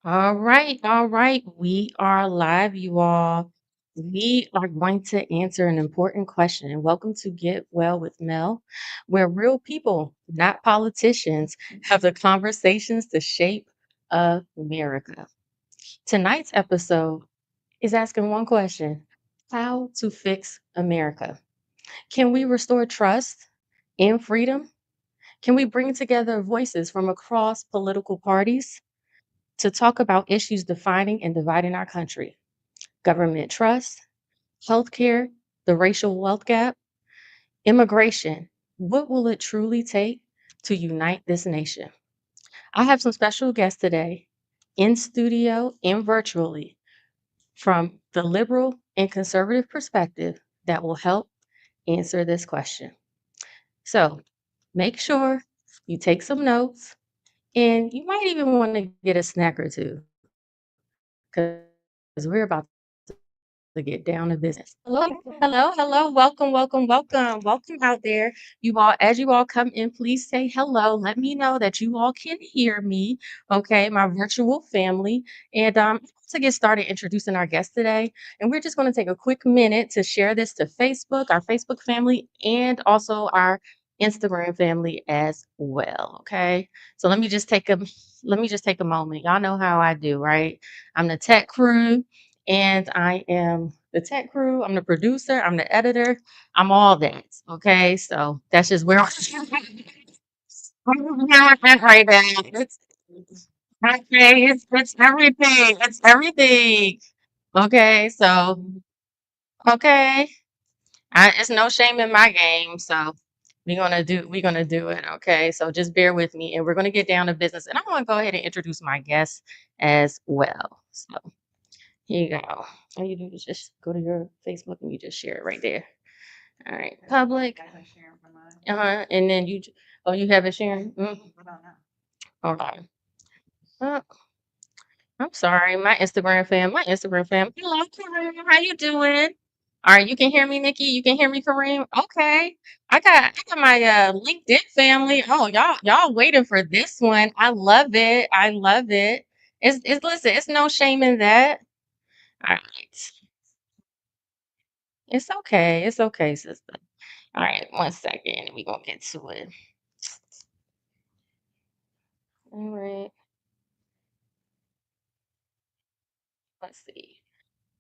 All right. We are live, you all. We are going to answer an important question. Welcome to Get Well with Mel, where real people, not politicians, have the conversations to shape America. Tonight's episode is asking one question: how to fix America? Can we restore trust and freedom? Can we bring together voices from across political parties to talk about issues defining and dividing our country? Government trust, healthcare, the racial wealth gap, immigration. What will it truly take to unite this nation? I have some special guests today in studio and virtually from the liberal and conservative perspective that will help answer this question. So make sure you take some notes and you might even want to get a snack or two because we're about to get down to business. Hello, hello, hello. Welcome, welcome, welcome, welcome out there. You all, as you all come in, please say hello. Let me know that you all can hear me. Okay, my virtual family. And to get started introducing our guest today, and we're just going to take a quick minute to share this to Facebook, our Facebook family, and also our Instagram family as well. Okay. So let me just take a moment. Y'all know how I do, right? I'm the tech crew and I am the tech crew. I'm the producer. I'm the editor. I'm all that. Okay, so that's just where I'm at right now. It's okay. It's everything. It's everything. Okay, so okay, it's no shame in my game. So we're gonna do it. Okay, so just bear with me, and we're gonna get down to business. And I'm gonna go ahead and introduce my guests as well. So. Here you go. All you do is just go to your Facebook and you just share it right there. All right. Public. And then oh, you have it sharing? Okay. Uh, I'm sorry. My Instagram fam. Hello, Kareem. How you doing? All right. You can hear me, Nikki. You can hear me, Kareem. Okay. I got my LinkedIn family. Oh, y'all waiting for this one. I love it. I love it. It's listen, it's no shame in that. All right. It's okay. It's okay, sister. All right, one second. We're gonna get to it. All right, let's see.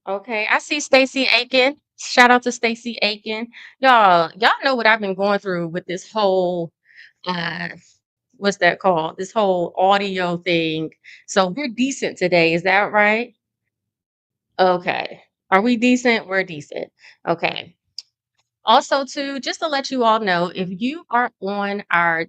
Okay, I see Stacy Aiken. Shout out to Stacy Aiken. Y'all know what I've been going through with this whole uh what's that called? This whole audio thing. So we're decent today, is that right? Okay. Are we decent? We're decent. Okay. Also, too, just to let you all know, if you are on our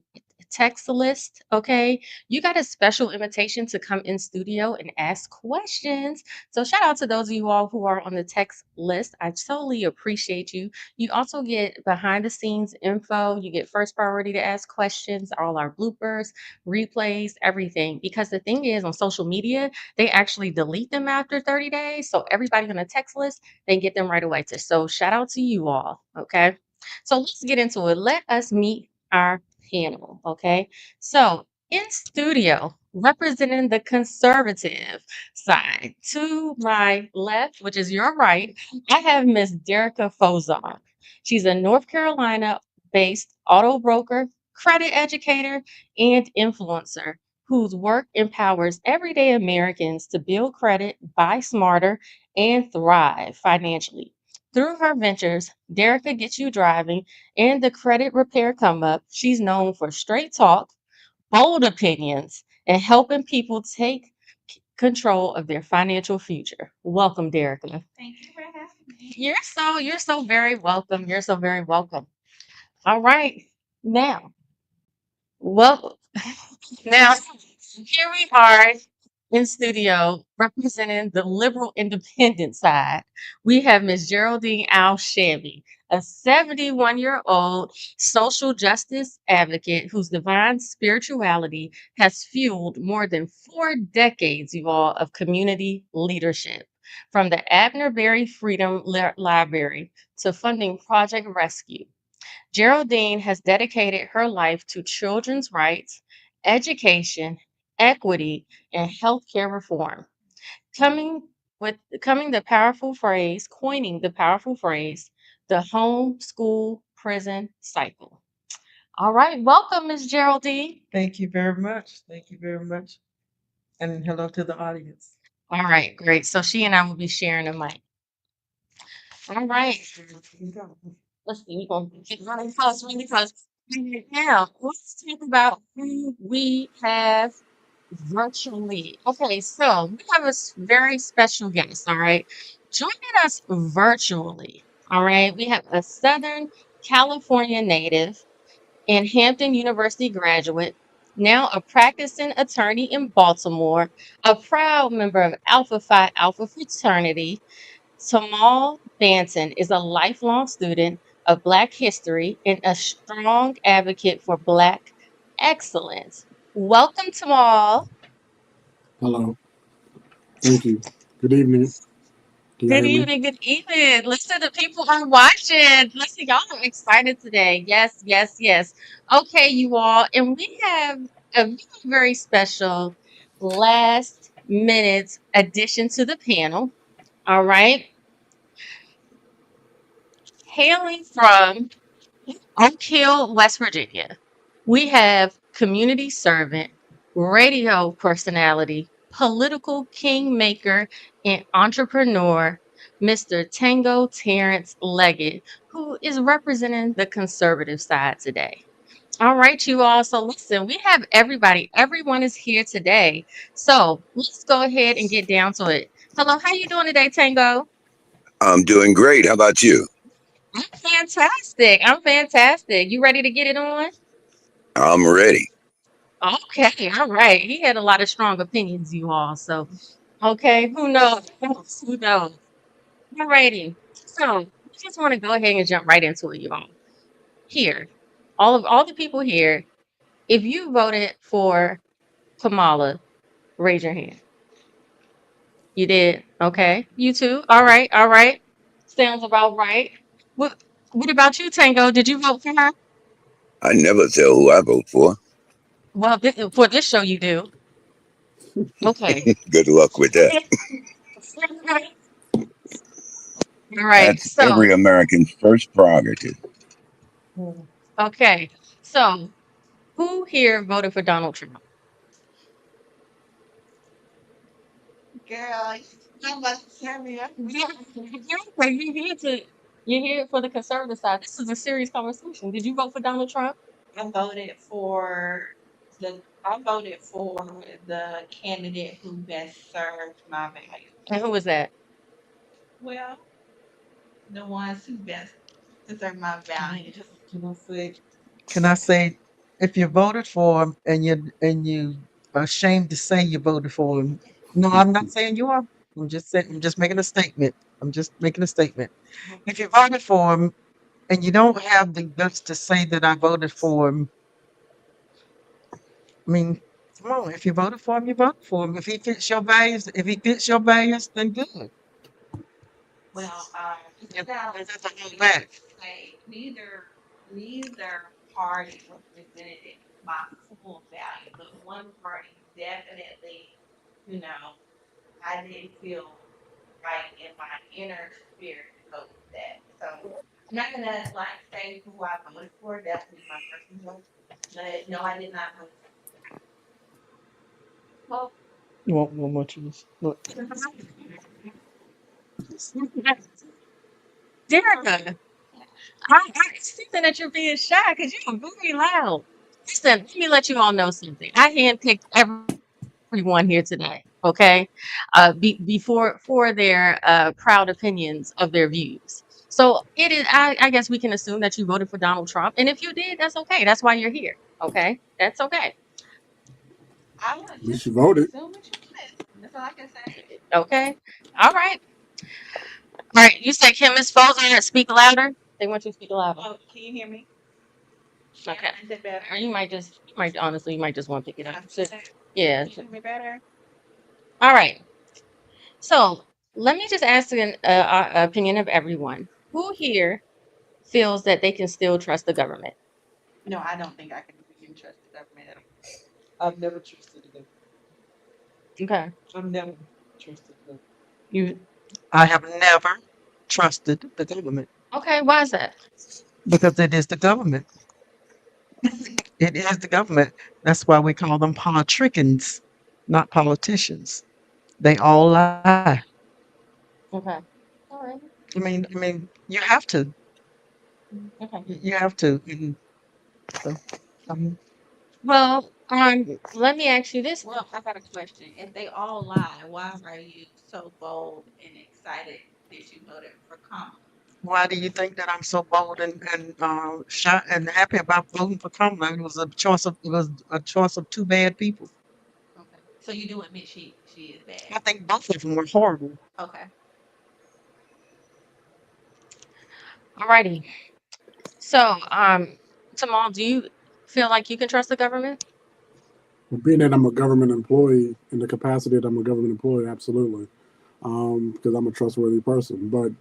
text list, okay, you got a special invitation to come in studio and ask questions. So, shout out to those of you all who are on the text list. I totally appreciate you. You also get behind the scenes info, you get first priority to ask questions, all our bloopers, replays, everything. Because the thing is, on social media, they actually delete them after 30 days. So, everybody on the text list, they get them right away. So shout out to you all. Okay. So let's get into it. Let us meet our panel. Okay. So in studio, representing the conservative side, to my left, which is your right, I have Miss Derica Fozar. She's a North Carolina based auto broker, credit educator, and influencer whose work empowers everyday Americans to build credit, buy smarter, and thrive financially. Through her ventures, Derica Gets You Driving and the Credit Repair Come Up, she's known for straight talk, bold opinions, and helping people take control of their financial future. Welcome, Derica. Thank you for having me. You're so very welcome. You're so very welcome. All right. Now, well, now here we are in studio representing the liberal independent side. We have Miss Geraldine Al Shabby, a 71-year-old social justice advocate whose divine spirituality has fueled more than 4 decades, you all, of community leadership. From the Abner Berry Freedom Library to funding Project Rescue, Geraldine has dedicated her life to children's rights, education, equity, and healthcare reform. Coming coming the powerful phrase, coining the powerful phrase, the home school prison cycle. All right, welcome, Miss Geraldine. Thank you very much. Thank you very much. And hello to the audience. All right, great. So she and I will be sharing a mic. All right. Let's see. We're gonna get running close, really close. Now, let's talk about who we have virtually. Okay, so we have a very special guest. All right, joining us virtually. All right, we have a Southern California native and Hampton University graduate, now a practicing attorney in Baltimore, a proud member of Alpha Phi Alpha fraternity. Tamal Banton is a lifelong student of Black history and a strong advocate for Black excellence. Welcome, Tamal. Hello. Thank you. Good evening. Can y'all Good hear me? evening, good evening. Listen, the people are watching. Listen, y'all are excited today. Yes, yes, yes. Okay, you all. And we have a very, very special last minute addition to the panel. All right. Hailing from Oak Hill, West Virginia, we have community servant, radio personality, political kingmaker, and entrepreneur, Mr. Tango Terrence Leggett, who is representing the conservative side today. All right, you all. So listen, we have everybody. Everyone is here today. So let's go ahead and get down to it. Hello, how you doing today, Tango? I'm doing great. How about you? I'm fantastic. I'm fantastic. You ready to get it on? I'm ready. Okay, all right. He had a lot of strong opinions, you all. So, okay, who knows? Who knows? All righty. So, we just want to go ahead and jump right into it, you all. Here, all the people here. If you voted for Kamala, raise your hand. You did. Okay. You too. All right. All right. Sounds about right. What about you, Tango? Did you vote for her? I never tell who I vote for. Well, for this show, you do. Okay. Good luck with that. All right. That's every American's first prerogative. Okay. So, who here voted for Donald Trump? Girl, you must tell me. Yeah, okay, you're here for the conservative side. This is a serious conversation. Did you vote for Donald Trump? I voted for the candidate who best served my values. And who was that? Well, the ones who best deserve my values. Can I say? Can I say, if you voted for him and you are ashamed to say you voted for him? No, I'm not saying you are. I'm just making a statement. I'm just making a statement. If you voted for him and you don't have the guts to say that I voted for him, I mean, come on. If you voted for him, you voted for him. If he fits your values, then good. Well, that's a whole lot. Say neither party represented my full value, but one party definitely, you know, I didn't feel right in my inner spirit to go with that. So I'm not gonna like say who I voted for. That would be my personal vote. But no, I did not vote. Well, you want one more choice? Look. Derica, I see that you're being shy because you're very loud. Listen, let me let you all know something. I handpicked everyone here today, okay? Before for their proud opinions of their views. So it is. I guess we can assume that you voted for Donald Trump, and if you did, that's okay. That's why you're here. Okay, that's okay. I was At least just you voted. assume what you said. That's all I can say. Okay. All right. All right. You said, can Miss Fozer speak louder? They want you to speak louder. Oh, can you hear me? Okay. Is it better? Or you might honestly, you might just want to pick it up. Is it- Yeah. Can you hear me better? All right. So let me just ask an opinion of everyone. Who here feels that they can still trust the government? No, I don't think I can trust the government at all. I've never trusted the government. Okay. I've never trusted them. You I have never trusted the government okay, why is that? because it is the government. It is the government. That's why we call them politricians, not politicians. They all lie. Okay. All right. You have to. Okay. You have to. So, um, Well, let me ask you this. Well, I got a question. If they all lie, why are you so bold and excited that you voted for Kamala? why do you think that I'm so bold and shy and happy about voting for Kamala? It was a choice of two bad people. Okay. So you do admit she is bad. I think both of them were horrible. Okay. All righty. So, Tamal, do you feel like you can trust the government? But being that I'm a government employee, in the capacity that I'm a government employee, absolutely, because I'm a trustworthy person. But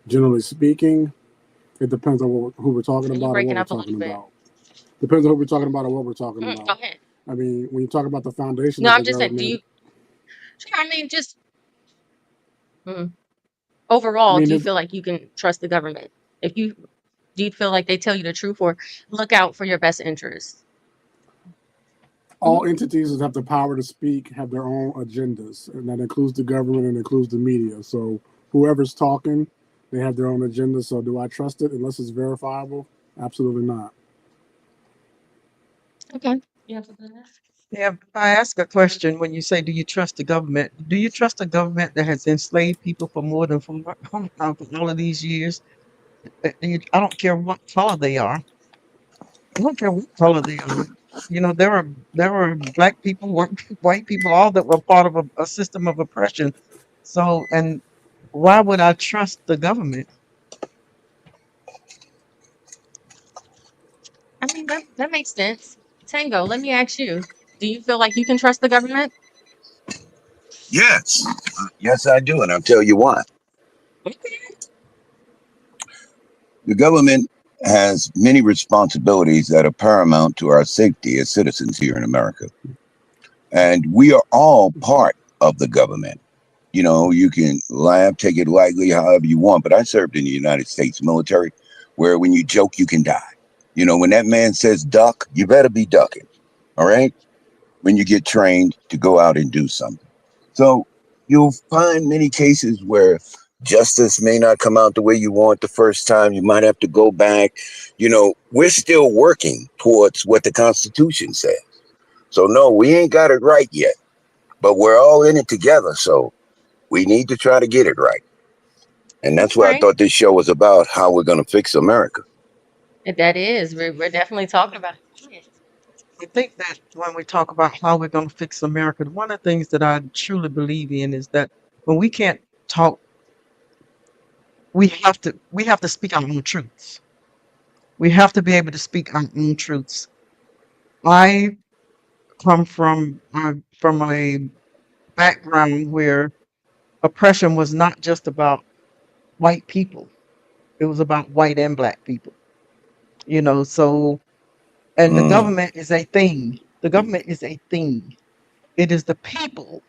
generally speaking, it depends on who we're talking You about or what breaking we're up a talking little bit. about. Depends on who we're talking about or what we're talking Go about. ahead. I mean, when you talk about the foundation No, of I'm the just saying, do government, you, sure, I mean, just mm, I overall, do mean, you feel like you can trust the government? If you, do you feel like they tell you the truth or look out for your best interests? all Hmm. entities that have the power to speak have their own agendas, and that includes the government and includes the media. So whoever's talking, they have their own agenda. So do I trust it unless it's verifiable? Absolutely not. Okay. You have something else? Yeah, I ask a question when you say, "Do you trust the government?" Do you trust a government that has enslaved people for more than for all of these years? I don't care what color they are. I don't care what color they are. There were black people, white people, all that were part of a system of oppression. So, and why would I trust the government? I mean, that makes sense. Tango, let me ask you, do you feel like you can trust the government? Yes. Yes, I do. And I'll tell you why. The government has many responsibilities that are paramount to our safety as citizens here in America. And we are all part of the government. You know, you can laugh, take it lightly, however you want, but I served in the United States military where when you joke, you can die. You know, when that man says duck, you better be ducking. All right. When you get trained to go out and do something. So you'll find many cases where justice may not come out the way you want the first time. You might have to go back. You know, we're still working towards what the Constitution says. So, no, we ain't got it right yet, but we're all in it together. So we need to try to get it right. And that's what I Right. thought this show was about, how we're going to fix America. That is, we're definitely talking about it. I think that when we talk about how we're going to fix America, one of the things that I truly believe in is that when we can't talk, we have to speak our own truths. We have to be able to speak our own truths. I come from a background where oppression was not just about white people; it was about white and black people. So and the Mm. government is a thing. The government is a thing. It is the people.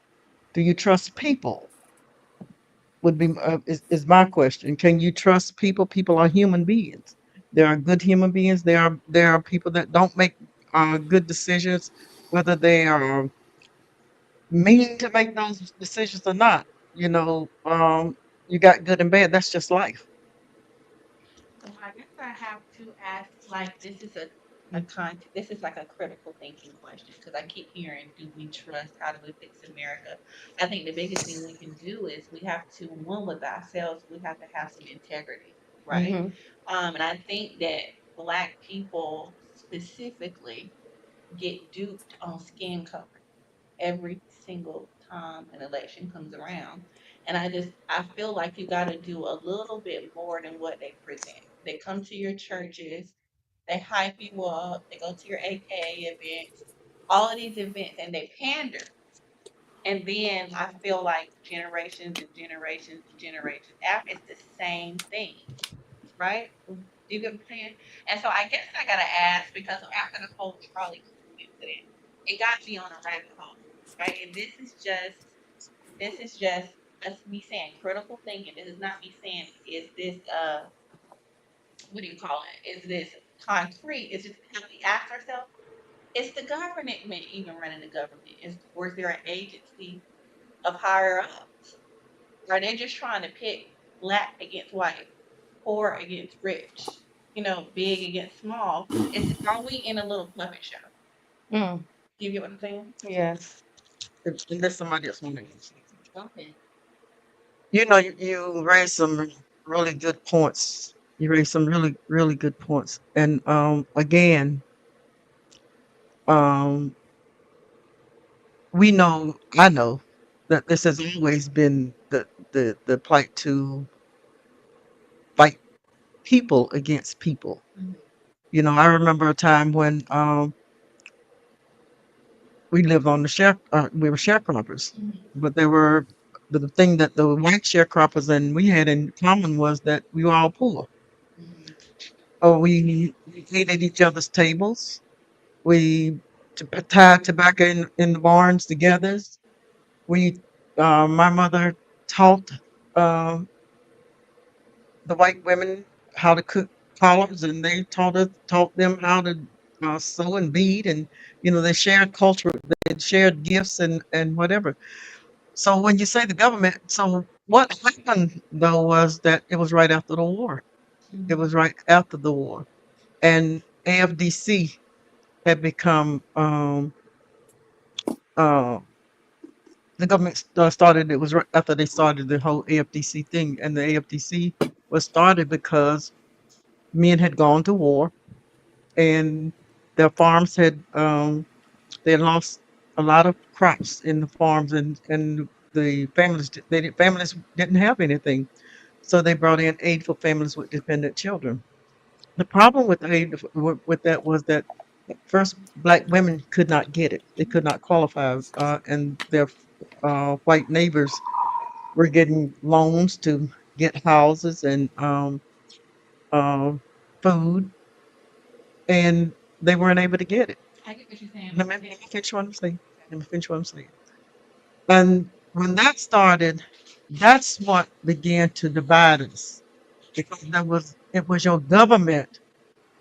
Do you trust people? Would be is my question. Can you trust people? People are human beings. There are good human beings. There are people that don't make good decisions, whether they are mean to make those decisions or not. You got good and bad. That's just life. So I guess I have to ask, like, this is like a critical thinking question because I keep hearing, do we trust? How do we fix America? I think the biggest thing we can do is we have to, one, with ourselves, we have to have some integrity, right? Hmm. And I think that Black people specifically get duped on skin color every single time an election comes around. And I feel like you got to do a little bit more than what they present. They come to your churches, they hype you up, they go to your AKA events, all of these events, and they pander. And then I feel like generations and generations and generations after, it's the same thing, right? Do you get what I'm saying? And so I guess I gotta ask because after the whole Charlie Kirk incident, it got me on a rabbit hole. right? And this is just us me saying critical thinking. This is not me saying is this what do you call it? Is this concrete? It's just have we asked ourselves, is the government even running the government? Or is there an agency of higher ups? Are they just trying to pit black against white, poor against rich, big against small? Are we in a little puppet show? Mm, You get what I'm saying? yes. Unless somebody else want to answer. Okay. You raised some really good points. You raised some really, really good points. And again, um, I know that this has always been the plight to fight people against people. Mhm, I remember a time when we lived on we were sharecroppers, mhm, but the thing that the white sharecroppers and we had in common was that we were all poor. mhm, Oh, we ate at each other's tables. We tied tobacco in the barns together. We, my mother taught uh, the white women how to cook collards, and they taught them how to sew and bead, and they shared culture, they shared gifts and whatever. So when you say the government, so what happened though was that it was right after the war. It mhm, was right after the war, and AFDC had become uh, the government started. It was right after they started the whole AFDC thing, and the AFDC was started because men had gone to war and their farms they had lost a lot of crops in the farms, and the families didn't have anything, so they brought in aid for families with dependent children. The problem with aid with that was that at first black women could not get it; they could not qualify, and their white neighbors were getting loans to get houses and uh, food, and they weren't able to get it. I get what you're saying, Let but me, see, let me finish what I'm saying. okay. Let me finish what I'm saying. And when that started, that's what began to divide us because it was your government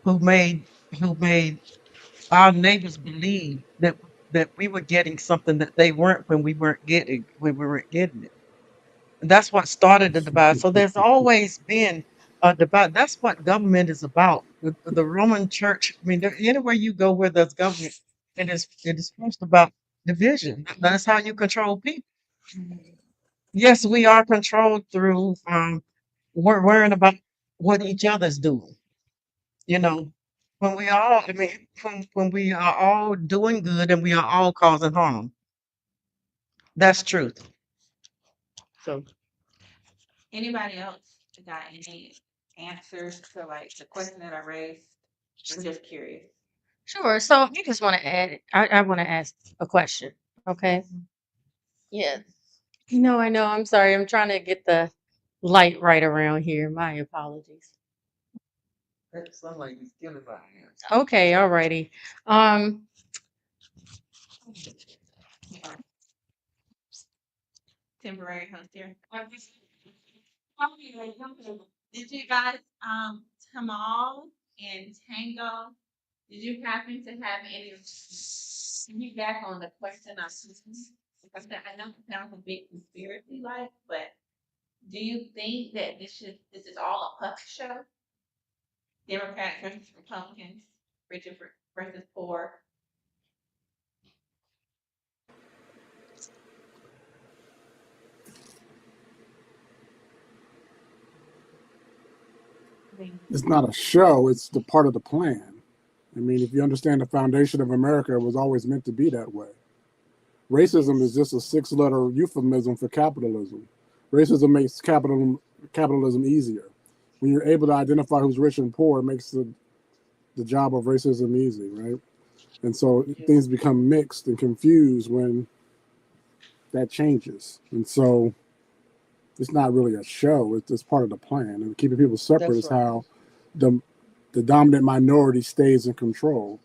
who made our neighbors believe that we were getting something that they weren't when we weren't getting it. And that's what started the divide. So there's always been a divide. That's what government is about. The Roman Church. I mean, anywhere you go where there's government, it is first about division. That's how you control people. Mhm. Yes, we are controlled through worrying about what each other's doing. You know, I mean, when we are all doing good and we are all causing harm. That's truth. So Anybody else got any answers to like the question that I raised? I'm just curious. Sure. So I just want to add, I want to ask a question. Okay. Yeah. I know. I'm sorry. I'm trying to get the light right around here. My apologies. that sounds like he's killing my hands. Okay. Alrighty. Um, Temporary host here. Did you guys, Tamal and Tango, did you happen to have any feedback on the question I asked? Because I know it sounds a bit conspiracy like, but do you think that this is all a puppet show? Democrats versus Republicans, versus poor. It's not a show, it's the part of the plan. I mean, if you understand the foundation of America, it was always meant to be that way. Racism is just a six-letter euphemism for capitalism. Racism makes capitalism easier. When you're able to identify who's rich and poor, it makes the job of racism easy, right? And so things become mixed and confused when that changes. And so it's not really a show, it's just part of the plan. And keeping people separate That's is right. how the the dominant minority stays in control.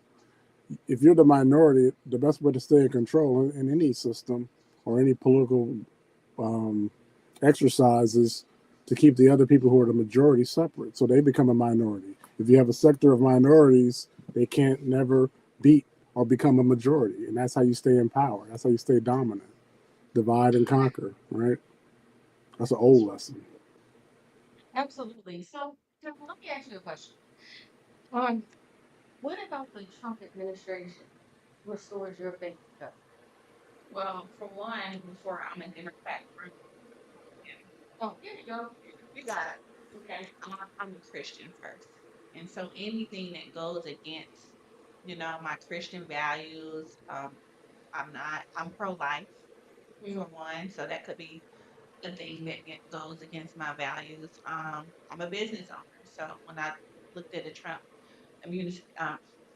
if you're the minority, the best way to stay in control in any system or any political um, exercise is to keep the other people who are the majority separate, so they become a minority. If you have a sector of minorities, they can't never beat or become a majority, and that's how you stay in power. That's how you stay dominant. Divide and conquer, right? That's an old lesson. Absolutely. So, let me ask you a question. Um, what about the Trump administration restores your faith in God? Well, for one, before I'm a Democrat, yeah, Oh, yeah, y'all. You got it. Okay. I'm a Christian first. And so anything that goes against, my Christian values, I'm pro-life for Mm, one. So that could be a thing that goes against my values. I'm a business owner. So when I looked at the Trump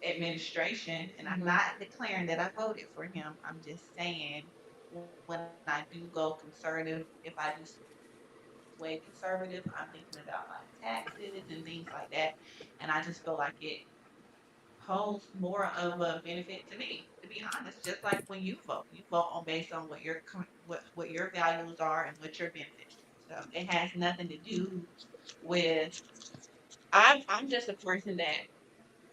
administration, and I'm mhm. not declaring that I voted for him, I'm just saying when I do go conservative, if I do way conservative, I'm thinking about like taxes and things like that. And I just feel like it holds more of a benefit to me, to be honest. Just like when you vote on based on what what your values are and what your benefits. So it has nothing to do with. I'm just a person that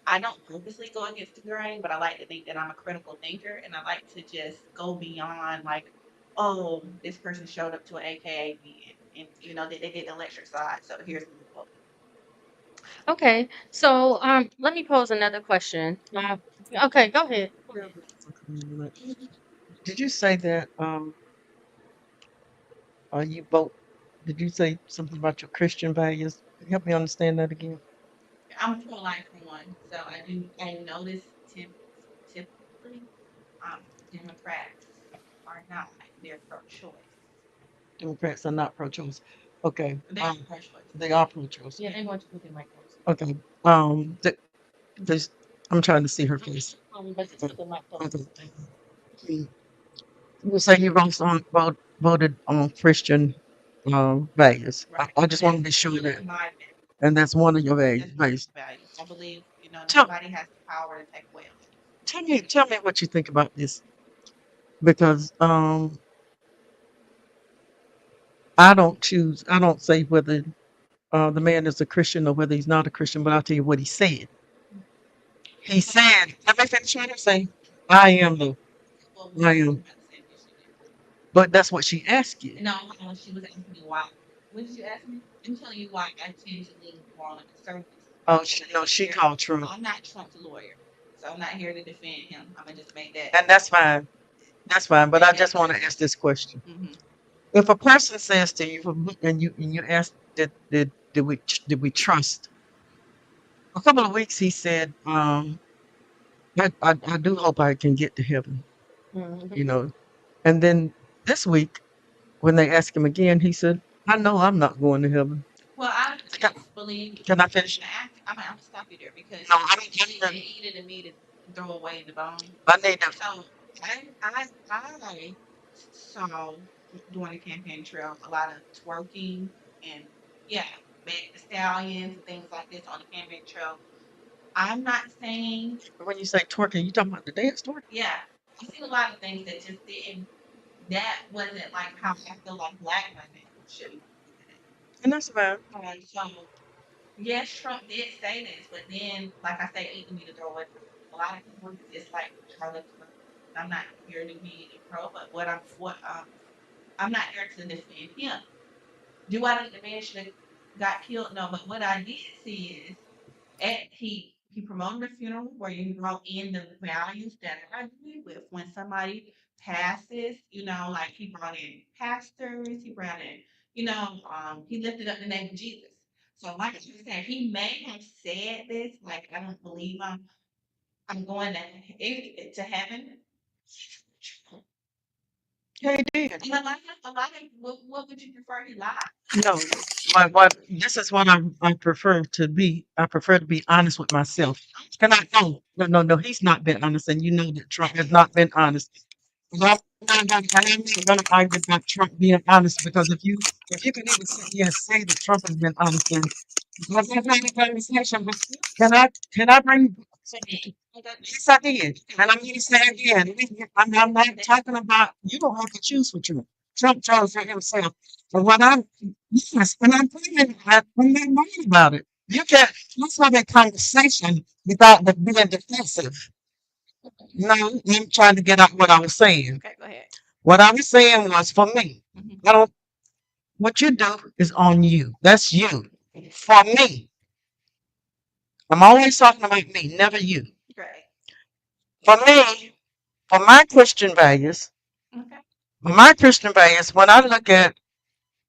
I don't purposely go against the grain, but I like to think that I'm a critical thinker and I like to just go beyond like, oh, this person showed up to an AKA meeting and they did the electric side. So here's the vote. Okay. So, let me pose another question. Okay, go ahead. Go Yeah, ahead. did you say that you vote? Did you say something about your Christian values? Help me understand that again. I'm pro life for one. So I notice typically Democrats are not, they're pro choice. Democrats are not pro-choice. Okay. They are pro choice. They are pro-choice. Yeah, they want you to put your mic close. Okay. There's, I'm trying to see her face. But just put the mic close. Okay. You say you voted on Christian values. Right. I just want to be sure that, My value. and that's one of your That's values. my value. I believe, Tell, nobody has the power to take away a life. tell me what you think about this, because I don't say whether the man is a Christian or whether he's not a Christian, but I'll tell you what he said. He said, let me finish what I'm saying. I am though. Well, I we were am. about the same issue then. But that's what she asked you. No, she was asking me why. What did you ask me? I'm telling you why I tend to lean more on the conservative Oh, side. no, she called Trump. I'm not Trump's lawyer, so I'm not here to defend him. I'm gonna just make that. And that's fine. That's fine. But I just want to ask this question. Hmm. If a person says to you, and you ask, did we trust? A couple of weeks he said, I do hope I can get to heaven, Mhm. you know. And then this week, when they asked him again, he said, I know I'm not going to heaven. Well, I Can, believe. can I finish? I'm gonna stop you there because No, they eat it in me to throw away the bone. I need to. So I saw during the campaign trail a lot of twerking and yeah, back the stallions and things like this on the campaign trail. I'm not saying When you say twerking, you talking about the dance twerk? yeah. I seen a lot of things that just didn't. That wasn't like how I feel like black women should be moving. And that's fine. So yes, Trump did say this, but then, like I say, eating me to throw it. A lot of people dislike Charlie Kirk. I'm not here to be a pro, but I'm not here to defend him. Do I think the man should have got killed? No, but what I did see is he promoted a funeral where you brought in the values that I agree with. When somebody passes, like he brought in pastors, he brought in, he lifted up the name of Jesus. So, like I said, he may have said this, like I don't believe I'm going to heaven. Yeah, he did. And a lot of what would you prefer? He lied. No, what this is what I prefer to be. I prefer to be honest with myself. Can I? No. He's not been honest, and you know that Trump has not been honest. And I'm not gonna argue about Trump being honest, because if you can even sit here and say that Trump has been honest, then let's have a conversation. But can I bring? Yes, I did. And I'm going to say again, I'm not talking about, you don't have to choose for Trump. Trump chose for himself. But yes, and I'm not mad about it. Let's have a conversation without being defensive. No, I'm trying to get out what I was saying. Okay, go ahead. What I was saying was for me. Mhm. I don't, what you do is on you. That's you. For me, I'm always talking about me, never you. Right. For me, for my Christian values, Okay. when I look at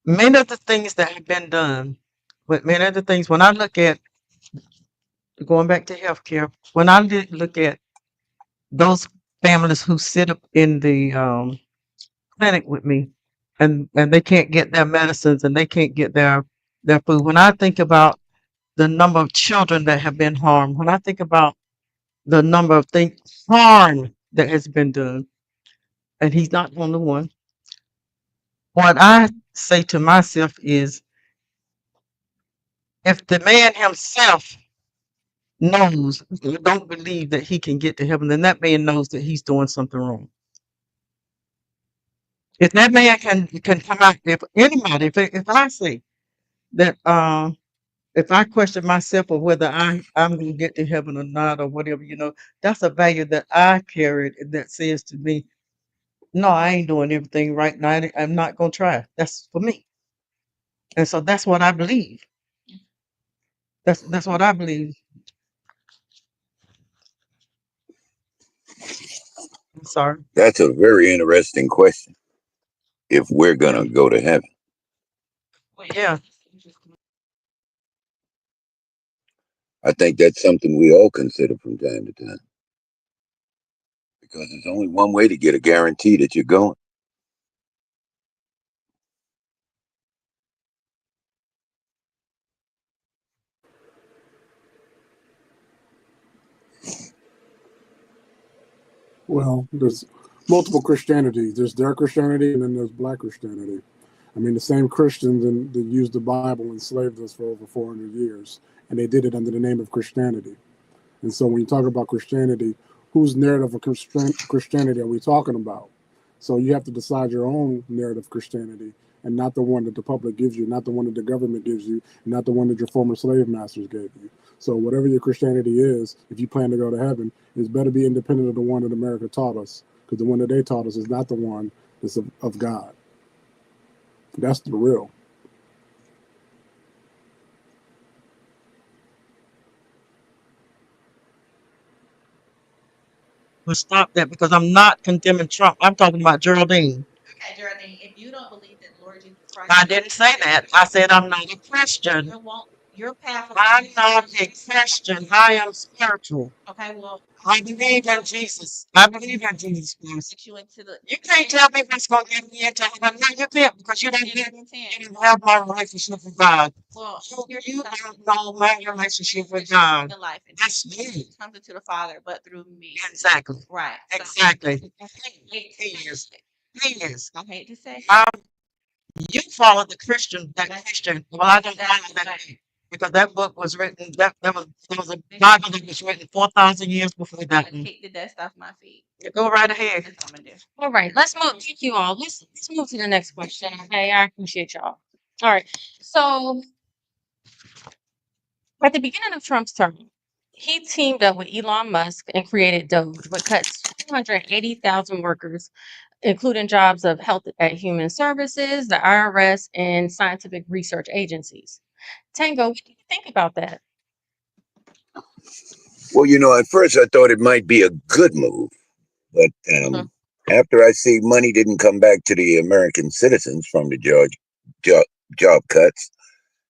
many of the things that have been done, with many of the things, when I look at going back to healthcare, when I look at those families who sit up in the clinic with me, and they can't get their medicines and they can't get their food. When I think about the number of children that have been harmed, when I think about the number of things harm that has been done, and he's not the only one. What I say to myself is, if the man himself knows, don't believe that he can get to heaven, then that man knows that he's doing something wrong. If that man can come out, if anybody, if I say that, if I question myself of whether I'm going to get to heaven or not or whatever, that's a value that I carried that says to me, no, I ain't doing everything right now. I'm not going to try. That's for me, and so that's what I believe. That's what I believe. I'm sorry. That's a very interesting question. If we're going to go to heaven, Yeah. I think that's something we all consider from time to time because there's only one way to get a guarantee that you're going. Well, there's multiple Christianities. There's their Christianity, and then there's Black Christianity. I mean, the same Christians that used the Bible enslaved us for over 400 years, and they did it under the name of Christianity. And so, when you talk about Christianity, whose narrative of Christianity are we talking about? So, you have to decide your own narrative of Christianity, and not the one that the public gives you, not the one that the government gives you, and not the one that your former slave masters gave you. So, whatever your Christianity is, if you plan to go to heaven, it's better be independent of the one that America taught us, because the one that they taught us is not the one that's of God. That's the real. We'll stop that because I'm not condemning Trump. I'm talking about Geraldine. Okay, Geraldine, if you don't believe that the Lord Jesus Christ, I didn't say that. I said I'm not a Christian. your path of I'm not a Christian. I am spiritual. okay, well, I believe in Jesus. I believe in Jesus Christ. get you into the You can't tell me what's going to get me into heaven. No, you can't because you don't have my relationship with God. well, You don't know my relationship with God. in life, and That's me. comes into the Father, but through me. Exactly. Right. So, Exactly. I He is. He is. hate to say You follow the Christian, that Christian. Well, I don't follow that because that book was written. There was a Bible that was written 4,000 years before that one. kick the dust off my feet. Go right ahead. That's what I'm gonna do. All right, let's move. Thank you all. Let's move to the next question. Okay, I appreciate y'all. All right, so at the beginning of Trump's term, he teamed up with Elon Musk and created Doge, which cuts 280,000 workers, including jobs of health at human services, the IRS, and scientific research agencies. Tango, what do you think about that? Well, at first I thought it might be a good move, but after I see money didn't come back to the American citizens from the job cuts,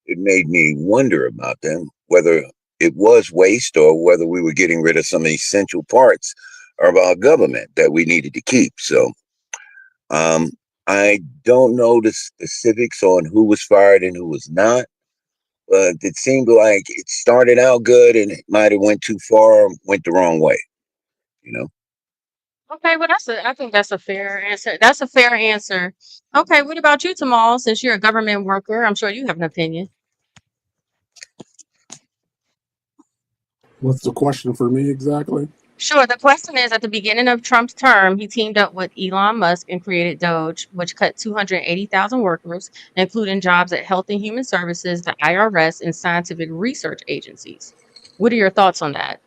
it made me wonder about them, whether it was waste or whether we were getting rid of some essential parts of our government that we needed to keep. So I don't know the specifics on who was fired and who was not, but it seemed like it started out good and it might have went too far, went the wrong way, you know? Okay, well, I think that's a fair answer. That's a fair answer. Okay, what about you, Tamal? Since you're a government worker, I'm sure you have an opinion. What's the question for me exactly? Sure. The question is, at the beginning of Trump's term, he teamed up with Elon Musk and created Doge, which cut 280,000 workers, including jobs at Health and Human Services, the IRS, and scientific research agencies. What are your thoughts on that?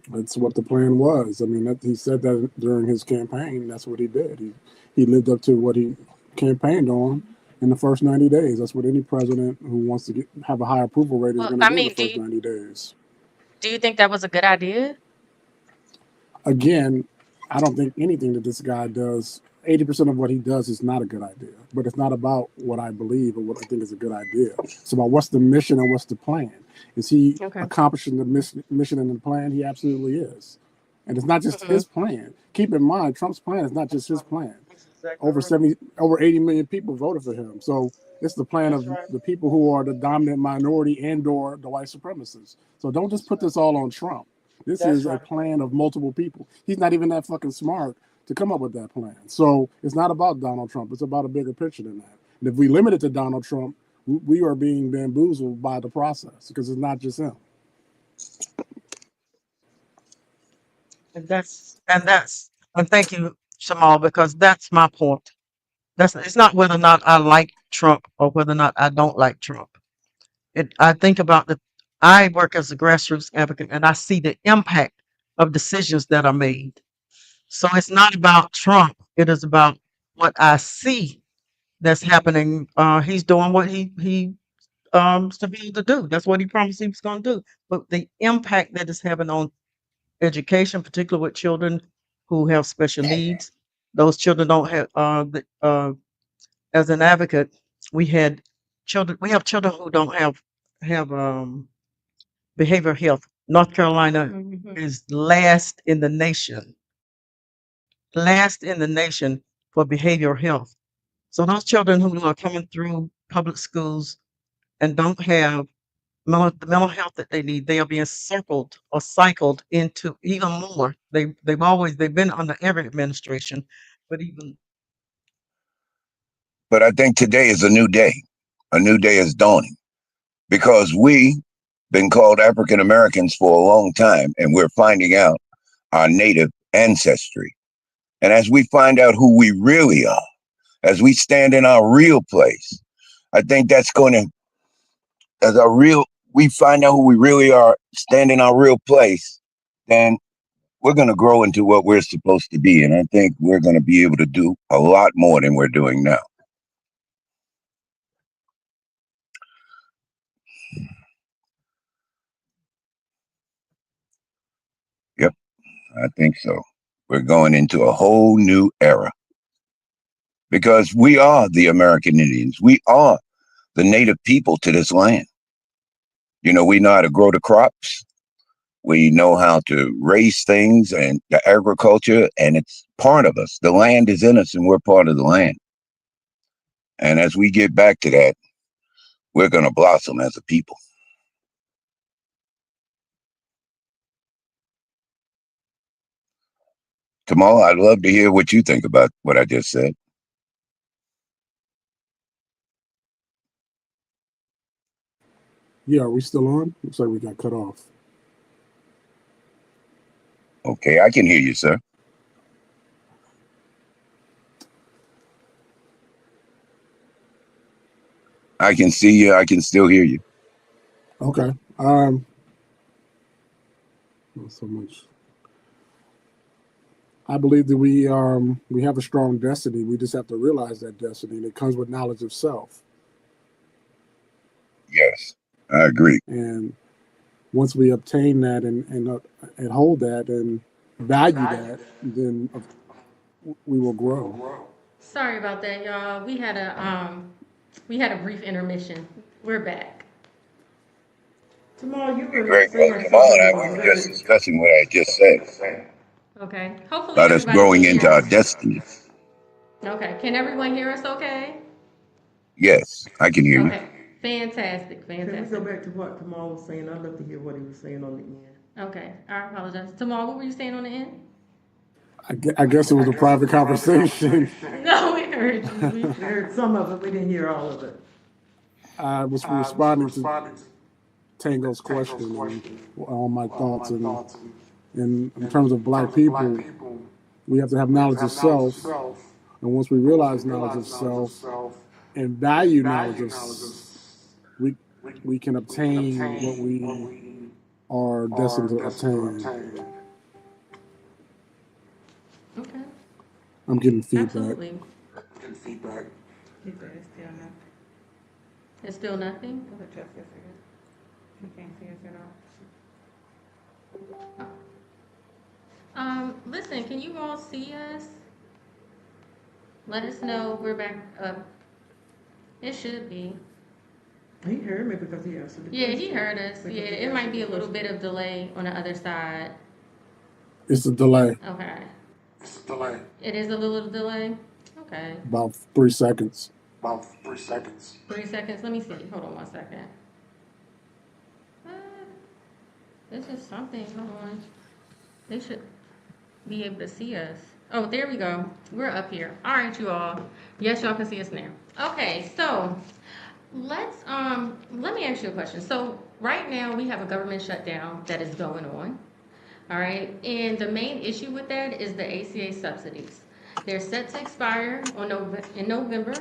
That's what the plan was. I mean, he said that during his campaign. That's what he did. He lived up to what he campaigned on in the first 90 days. That's what any president who wants to have a high approval rate is Well, going to I do in the mean, first 90 days. do you think that was a good idea? Again, I don't think anything that this guy does, 80% of what he does is not a good idea. But it's not about what I believe or what I think is a good idea. It's about what's the mission and what's the plan. Is he Okay. accomplishing the mission and the plan? He absolutely is. And it's not just Hmm. his plan. Keep in mind, Trump's plan is not just his plan. That's exactly Over right. 70, over 80 million people voted for him. So it's the plan That's of right. the people who are the dominant minority and/or the white supremacists. So don't just put this all on Trump. This That's is a right. plan of multiple people. He's not even that fucking smart to come up with that plan. So it's not about Donald Trump. It's about a bigger picture than that. And if we limit it to Donald Trump, we are being bamboozled by the process because it's not just him. And thank you, Shamal, because that's my point. It's not whether or not I like Trump or whether or not I don't like Trump. I think about I work as a grassroots advocate and I see the impact of decisions that are made. So it's not about Trump. It is about what I see that's happening. He's doing what he supposed to do. That's what he promised he was going to do. But the impact that it's having on education, particularly with children who have special needs, those children don't have. As an advocate, we had children. We have children who don't have behavioral health. North Carolina Hmm. is last in the nation for behavioral health. So those children who are coming through public schools and don't have the mental health that they need, they are being circled or cycled into even more. They've been under every administration, but even But I think today is a new day. A new day is dawning because we been called African Americans for a long time, and we're finding out our native ancestry. And as we find out who we really are, as we stand in our real place, I think that's going to, as our real, we find out who we really are, stand in our real place, then we're going to grow into what we're supposed to be. And I think we're going to be able to do a lot more than we're doing now. Yep, I think so. We're going into a whole new era because we are the American Indians. We are the native people to this land. You know, we know how to grow the crops. We know how to raise things and the agriculture, and it's part of us. The land is in us, and we're part of the land. And as we get back to that, we're going to blossom as a people. Kamal, I'd love to hear what you think about what I just said. Yeah, are we still on? Looks like we got cut off. Okay, I can hear you, sir. I can see you. I can still hear you. Okay. Not so much. I believe that we have a strong destiny. We just have to realize that destiny, and it comes with knowledge of self. Yes, I agree. And once we obtain that and hold that and value that, then we will grow. Sorry about that, y'all. We had a brief intermission. We're back. tomorrow you Okay, were great. Well, saying Kamal and something I, that we was were just very discussing what I just said Okay. Hopefully about us everybody can growing hear into our us. destiny. Okay. Can everyone hear us okay? Yes, I can hear you. Okay. Fantastic. Can we go Fantastic. back to what Kamal was saying? I'd love to hear what he was saying on the end. Okay. I apologize. Tomorrow, what were you saying on the end? I guess it was a private conversation. No, we heard you. We heard some of it, we didn't hear all of it. I was responding Tango's question and all my thoughts. And in terms of black people, we have to have knowledge of self. And once we realize knowledge of self and value knowledge of, we we can obtain what we are destined to obtain. Okay. I'm getting feedback. Absolutely. He said it's still nothing. It's still nothing. Look at Jessica. She can't see us at all. Listen, can you all see us? Let us know we're back up. It should be. He heard me because he answered the Yeah, question. he heard us. Because Yeah, he it might answered be the a little question. bit of delay on the other side. It's a delay, Okay. It is a little delay. Okay. about 3 seconds. 3 seconds. Let me see. Hold on 1 second. Uh, this is something. Hold on. They should be able to see us. Oh, there we go. We're up here. All right, you all. Yes, y'all can see us now. Okay, so let me ask you a question. So right now we have a government shutdown that is going on. All right, and the main issue with that is the ACA subsidies. They're set to expire in November,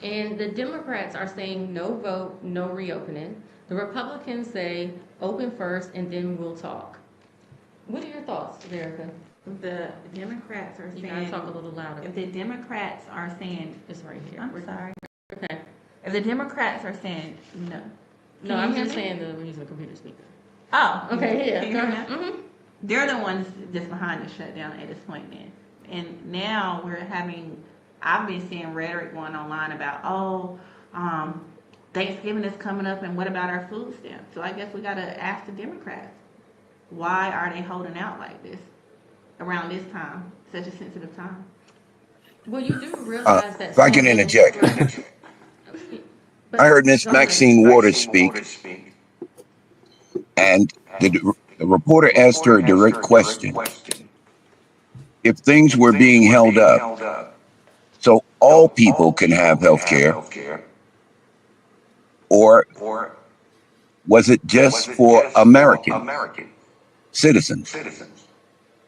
and the Democrats are saying no vote, no reopening. The Republicans say open first and then we'll talk. What are your thoughts, Erica? The Democrats are You gotta saying, talk a little louder. if the Democrats are saying, It's right here. I'm sorry. Okay. If the Democrats are saying no. No, Can I'm you hear just me? saying that we're using a computer speaker. Oh, Okay, yeah. Can you hear me now? Mm-hmm. They're the ones that's behind the shutdown at this point then. And now I've been seeing rhetoric going online about, Thanksgiving is coming up and what about our food stamps? So I guess we got to ask the Democrats, why are they holding out like this around this time, such a sensitive time? Well, you do realize that If I some can of interject, the, I heard Miss go ahead. Maxine Waters speak, and the reporter asked her a direct question. If things were being held up so all people can have health care, or was it just for American citizens?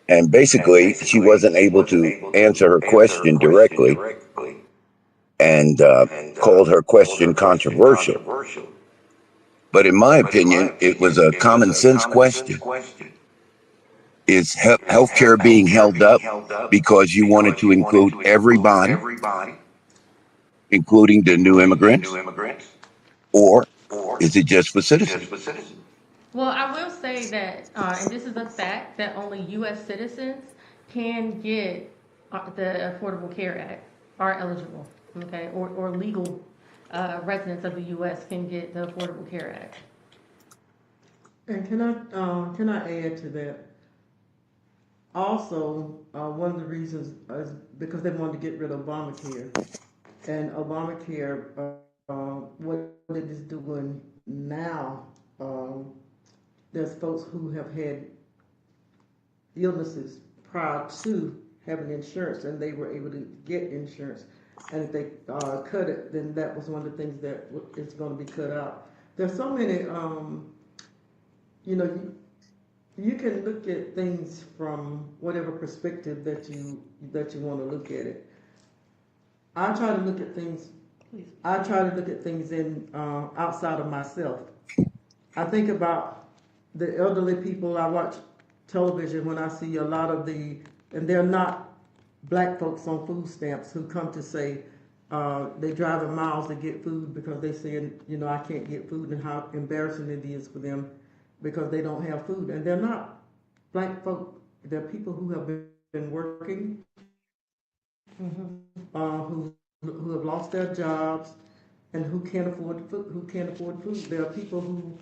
And basically, she wasn't able to answer her question directly and called her question controversial. But in my opinion, it was a common sense question. Is healthcare being held up because you wanted to include everybody, including the new immigrants, or is it just for citizens? Well, I will say that, and this is a fact, that only U.S. citizens can get the Affordable Care Act, are eligible, okay, or legal residents of the U.S. can get the Affordable Care Act. And can I add to that? Also, one of the reasons is because they wanted to get rid of Obamacare. And Obamacare, what it is doing now, there's folks who have had illnesses prior to having insurance and they were able to get insurance. And if they cut it, then that was one of the things that is going to be cut out. There's so many, you know, you can look at things from whatever perspective that you want to look at it. I try to look at things. I try to look at things in outside of myself. I think about the elderly people. I watch television when I see a lot of and they're not black folks on food stamps who come to say they driving miles to get food because they saying, I can't get food and how embarrassing it is for them because they don't have food. And they're not black folk. They're people who have been working, who have lost their jobs and who can't afford food. There are people who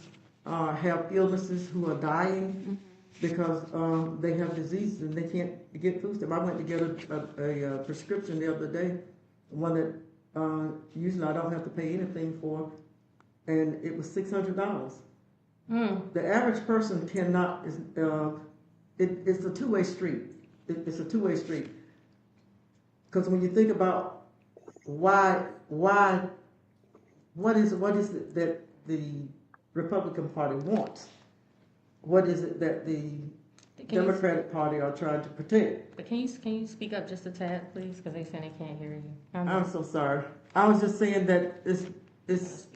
have illnesses who are dying because they have diseases and they can't get food stamps. I went to get a prescription the other day, one that usually I don't have to pay anything for, and it was $600. The average person cannot. It's a two-way street. It's a two-way street. Because when you think about why, what is it that the Republican Party wants? What is it that the Can you, Democratic Party are trying to protect? but can you speak up just a tad, please? Because they saying they can't hear you. I'm so sorry. I was just saying that it's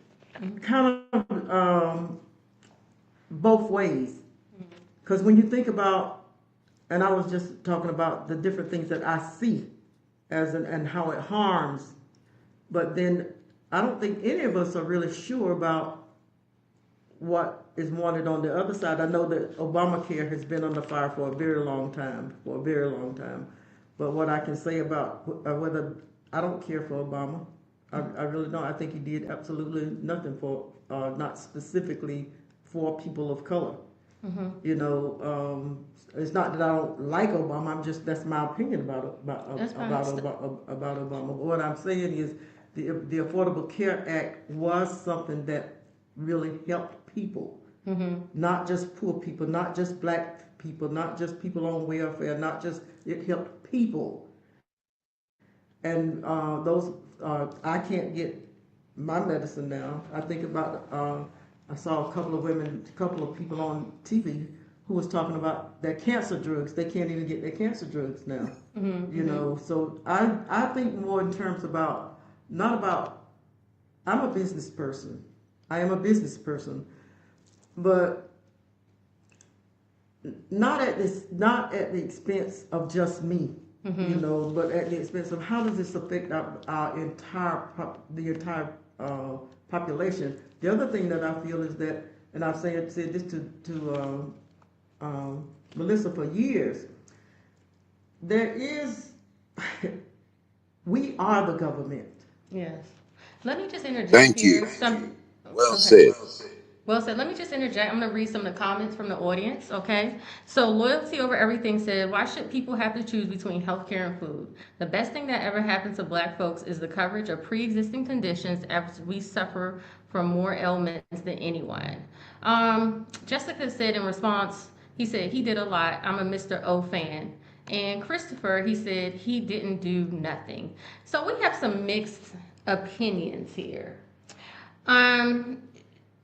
kind of both ways. Because when you think about, and I was just talking about the different things that I see and how it harms, but then I don't think any of us are really sure about what is wanted on the other side. I know that Obamacare has been under fire for a very long time, But what I can say about whether I don't care for Obama, I really don't. I think he did absolutely nothing for, not specifically for people of color. You know, it's not that I don't like Obama. That's my opinion That's fine. About Obama. But what I'm saying is the Affordable Care Act was something that really helped people, not just poor people, not just black people, not just people on welfare, not just, it helped people. And those, I can't get my medicine now. I think about, I saw a couple of people on TV who was talking about their cancer drugs. They can't even get their cancer drugs now. You know, so I think more in terms about, not about, I'm a business person. I am a business person, but not at the expense of just me. You know, but at the expense of how does this affect our entire population. The other thing that I feel is that, and I've said this to Melissa for years, there is, we are the government. Yes. Let me just interject Thank here. you. Some, Well okay. said. Well said. Let me just interject. I'm going to read some of the comments from the audience, okay? So, Loyalty Over Everything said, why should people have to choose between healthcare and food? The best thing that ever happened to black folks is the coverage of pre-existing conditions as we suffer from more ailments than anyone. Jessica said in response, he said, he did a lot. I'm a Mr. O fan. And Christopher, he said, he didn't do nothing. So, we have some mixed opinions here. Um,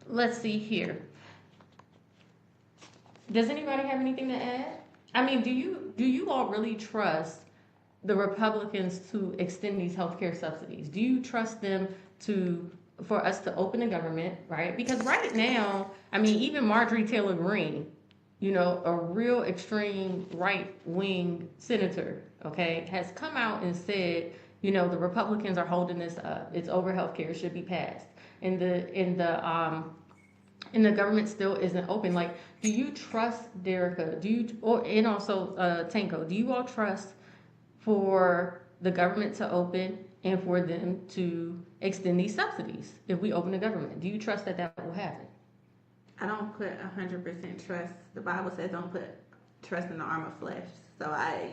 let's see here. Does anybody have anything to add? I mean, do you all really trust the Republicans to extend these healthcare subsidies? Do you trust them for us to open the government, right? Because right now, I mean, even Marjorie Taylor Greene, you know, a real extreme right wing senator, okay, has come out and said, you know, the Republicans are holding this up. It's over healthcare. It should be passed. And the government still isn't open. Like, do you trust Derica? And also Tanko, do you all trust for the government to open and for them to extend these subsidies if we open the government? Do you trust that will happen? I don't put 100% trust. The Bible says don't put trust in the arm of flesh. So I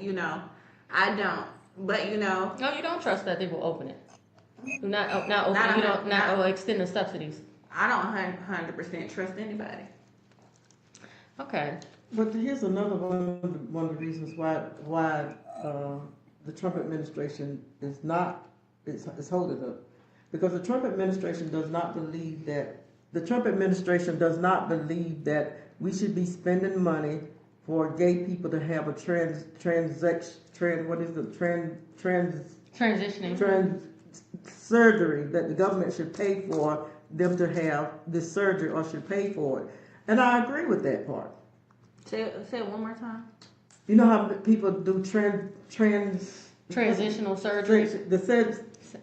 don't. But No, you don't trust that they will open it. Not open. Not You a don't hun- not not- extend the subsidies. I don't 100% trust anybody. Okay. But here's another one of the reasons why the Trump administration is holding up, because the Trump administration does not believe that we should be spending money for gay people to have a Transitioning. surgery, that the government should pay for them to have this surgery or should pay for it. And I agree with that part. Say it one more time. You know how people do Transitional surgery.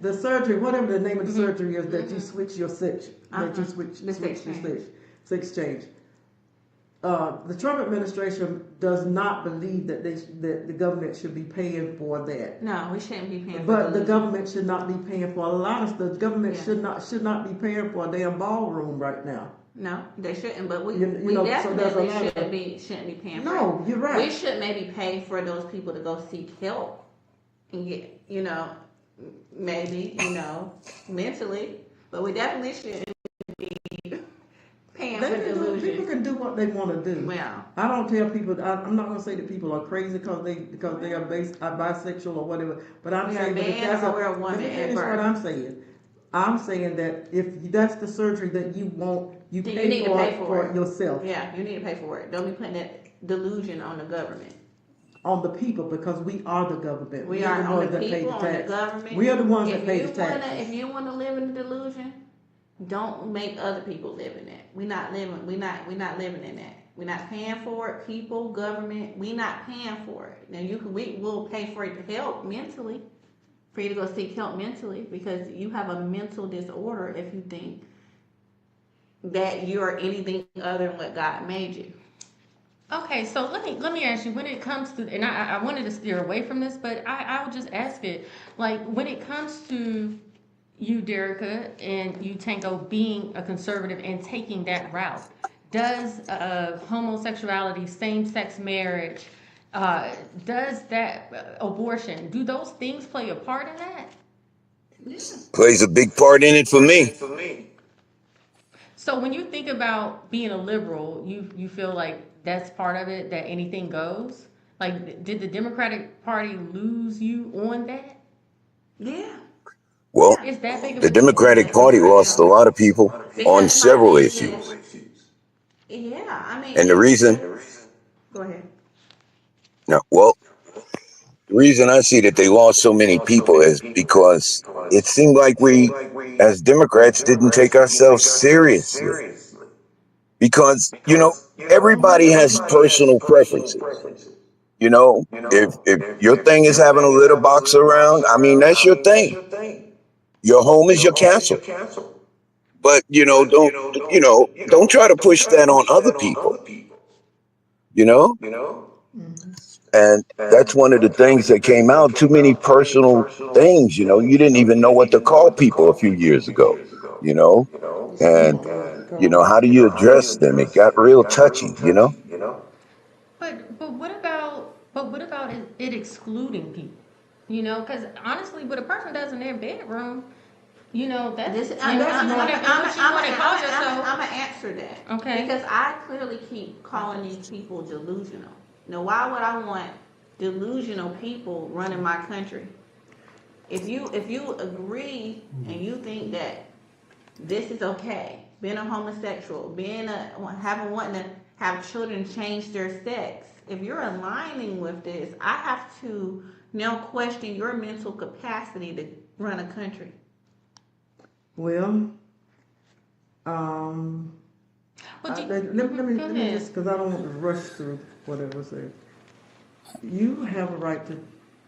the surgery, whatever the name of the surgery is, that you switch your sex, that you switch The sex your change. sex change. The Trump administration does not believe that the government should be paying for that. No, we shouldn't be paying for But the those. government should not be paying for a lot of stuff. The government Yeah. should not be paying for a damn ballroom right now. No, they shouldn't. But we You know, so there's a definitely lot of- shouldn't be paying for it. No, you're right. We should maybe pay for those people to go seek help and get, maybe, mentally. But we definitely shouldn't be paying for People delusion. can do what they want to do. Well, I don't tell people. I'm not going to say that people are crazy because they are bisexual or whatever. But I'm we are saying that if man that's or we're a woman let me at finish what birth. I'm saying. I'm saying that if that's the surgery that you want, You Then you pay need to for pay it for for it. yourself. Yeah, you need to pay for it. Don't be putting that delusion on the government. On the people, because we are the government. We We are are the on the ones that pay people, the on the tax. government. We are the ones If that pay you the wanna, taxes. if you wanna live in the delusion, don't make other people live in that. We're not living. We're not living in that. We're not paying for it. People, government. We're not paying for it. Now we will pay for it to help mentally, for you to go seek help mentally, because you have a mental disorder if you think that you're anything other than what God made you. Okay, so let me ask you, when it comes to, and I wanted to steer away from this, but I will just ask it, like when it comes to you, Derica, and you, Tango, being a conservative and taking that route, does homosexuality, same-sex marriage, uh, does that abortion, do those things play a part in that? Yeah. Plays a big part in it for me. So when you think about being a liberal, you feel like that's part of it, that anything goes? Like, did the Democratic Party lose you on that? Yeah. Well, Yeah. Is that big of the a deal? Democratic Party lost a lot of people on Because my several thing issues. is, yeah, I mean, And the reason, go ahead. no, well, the reason I see that they lost so many people is because it seemed like we, as Democrats, didn't take ourselves seriously. Because, everybody has personal preferences. If your thing is having a litter box around, I mean, that's your thing. Your home is your castle. But, don't try to push that on other people, you know? Mhm. And that's one of the things that came out. Too many personal things, you didn't even know what to call people a few years ago, you know? You still And, don't know what to call how them. do you address them? It got real touchy. But what about it excluding people? Because honestly, what a person does in their bedroom, that's This, and That's what you want not. to and what you want to call yourself. I'm gonna answer that Okay. because I clearly keep calling these people delusional. Now, why would I want delusional people running my country? If you agree and you think that this is okay, being a homosexual, wanting to have children change their sex, if you're aligning with this, I have to now question your mental capacity to run a country. Well, um, Well, go let me ahead. just, because I don't want to rush through whatever said. You have a right to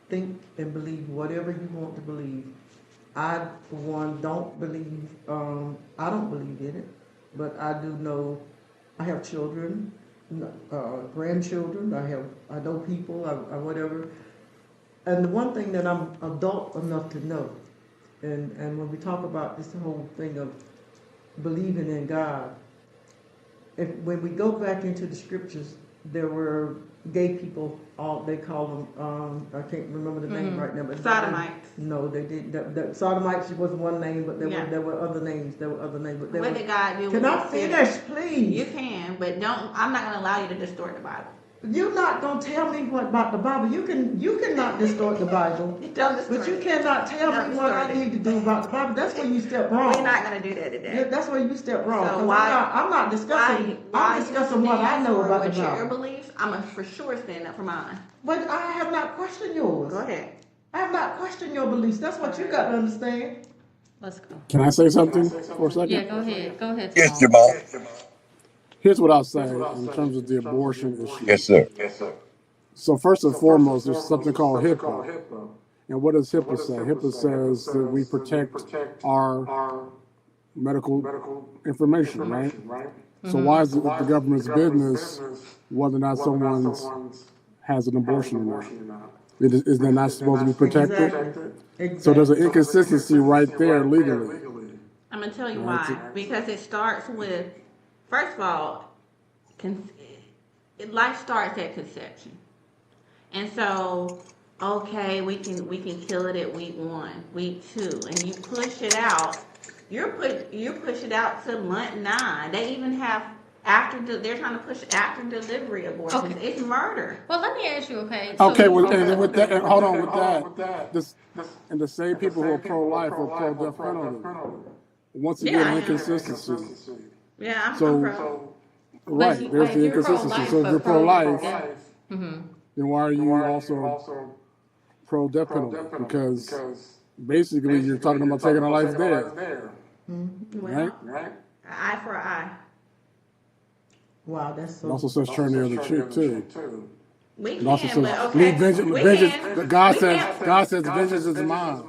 think and believe whatever you want to believe. I, for one, don't believe, I don't believe in it, but I do know I have children, grandchildren, I know people, I whatever. And the one thing that I'm adult enough to know, and when we talk about this whole thing of believing in God, when we go back into the scriptures, there were gay people. All they call them. I can't remember the name right now, but Sodomites. no, they didn't. That sodomites was one name, but Yeah. there were other names. There were other names, but What did God do with Can I his sin? finish, please? You can, but don't. I'm not going to allow you to distort the Bible. You're not gonna tell me what about the Bible. You cannot distort the Bible, Don't distort but you it. cannot tell Don't me what I distort it. need to do about the Bible. That's where you step wrong. We're not going to do that today. That's where you step wrong. So 'Cause why- I'm not discussing. Why I'm discussing what I stand know for about the what your Bible. beliefs? I'm a for sure stand up for mine. But I have not questioned yours. Go ahead. I have not questioned your beliefs. That's what you got to understand. Let's go. Can I say something for a second? Yeah, go ahead. Go ahead, Yes, Jamal. Jamal. Here's what I'll say in terms of the abortion issue. Yes, sir. So first and foremost, there's something called HIPAA. And what does HIPAA say? HIPAA says that we protect our medical information, right? So why is it the government's business whether or not someone has an abortion or not? Is that not supposed to be protected? Exactly. So there's an inconsistency right there legally. I'm gonna tell you Right. why. Because it starts with, first of all, life starts at conception, and so okay, we can kill it at week 1, week 2, and you push it out. You push it out to month 9. They even have they're trying to push after delivery abortions. Okay. It's murder. Well, let me ask you, okay? Okay, So, well, and with that, and hold on with that. This and the same people who are pro-life or pro-death penalty. Once again, Yeah. inconsistency. Yeah, I'm So, pro. But right, there's the you're inconsistency. pro-life, So if you're but pro-life, mm-hmm. then why are you also pro-death penalty? Because basically you're talking about taking a life there, right? Well, an eye for an eye. Wow, that's It so. also says turn the other cheek too. We It also can, says but leave okay, vengeance. we Vengeance. can, we can. God says vengeance is mine.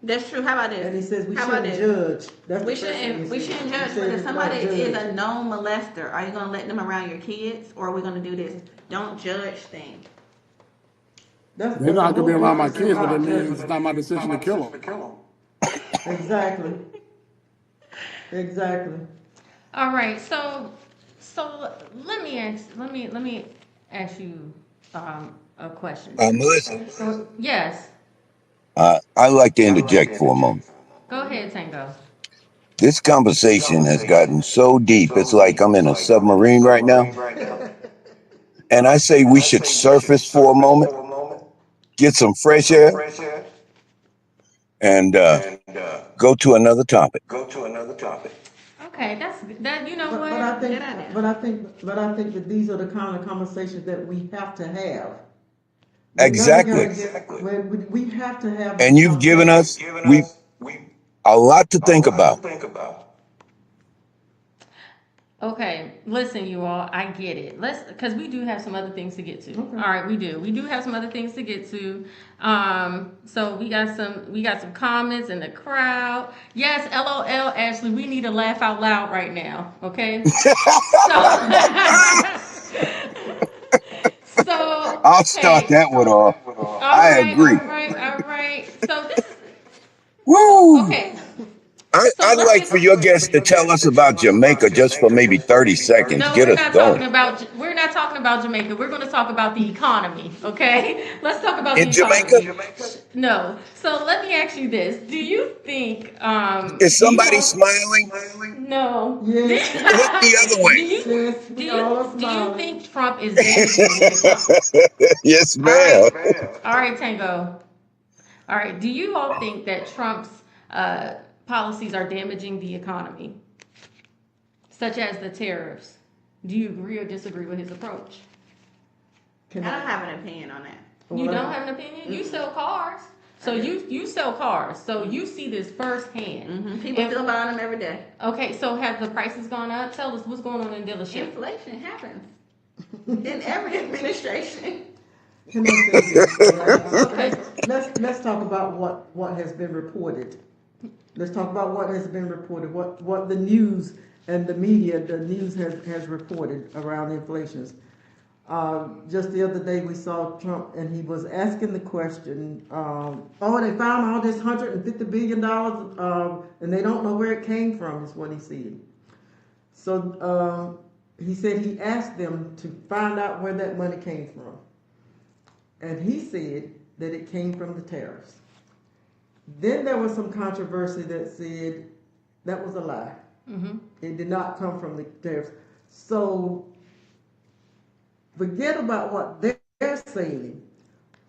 That's true. How about this? And he says we How about shouldn't this? judge. That's the We first thing he shouldn't. We said. shouldn't He judge. But said if it's somebody not is judge. a known molester, are you gonna let them around your kids, or are we gonna do this don't judge thing? They're That's the not gonna be whole around my purpose of kids, but that not means judging. it's not my decision to kill them. Exactly. Exactly. All right. So let me ask you a question. Melissa, Yes. I'd like to interject for a moment. Go ahead, Tango. This conversation has gotten so deep, it's like I'm in a submarine right now. And I say we should surface for a moment, get some fresh air, and go to another topic. Okay, that's that. You know But I what? think, Good idea. that these are the kind of conversations that we have to have. We never Exactly. gotta get. We have to have And these you've given conversations. us we a lot to think about. Okay, listen, you all, I get it. Because we do have some other things to get to. Okay. All right, we do. We do have some other things to get to. So we got some comments in the crowd. Yes, LOL, Ashley, we need to laugh out loud right now. Okay. So, so I'll start okay. that one off. All I right, agree. all right, all right. So this is Woo! okay. So I'd let's like get. for your guests to tell us about Jamaica just for maybe 30 seconds. No, Get us going. we're not talking about Jamaica. We're going to talk about the economy, okay? Let's talk about the In Jamaica, economy. No. So let me ask you this. Do you think is do you somebody all smiling? no. Yes. Look the other Do way. you Yes. do We you all are do you smiling. think Trump is damaging the economy? Yes, All ma'am. right. All right, Tango. All right. Do you all think that Trump's uh, policies are damaging the economy, such as the tariffs? Do you agree or disagree with his approach? Can I don't I? have an opinion on that. You Well, don't have an opinion? You Mm-mm. sell cars. So I do. you sell cars. So you see this firsthand. People If- still buying them every day. okay, so have the prices gone up? Tell us what's going on in dealership. Inflation happens in every administration. Can I say this? Okay. Let's talk about what has been reported. Let's talk about what has been reported. What the news and the news has reported around inflations. Just the other day we saw Trump and he was asking the question, oh, they found all this $150 billion, and they don't know where it came from, is what he said. So he said he asked them to find out where that money came from. And he said that it came from the tariffs. Then there was some controversy that said that was a lie. Mm-hmm. It did not come from the tariffs. So forget about what they're saying.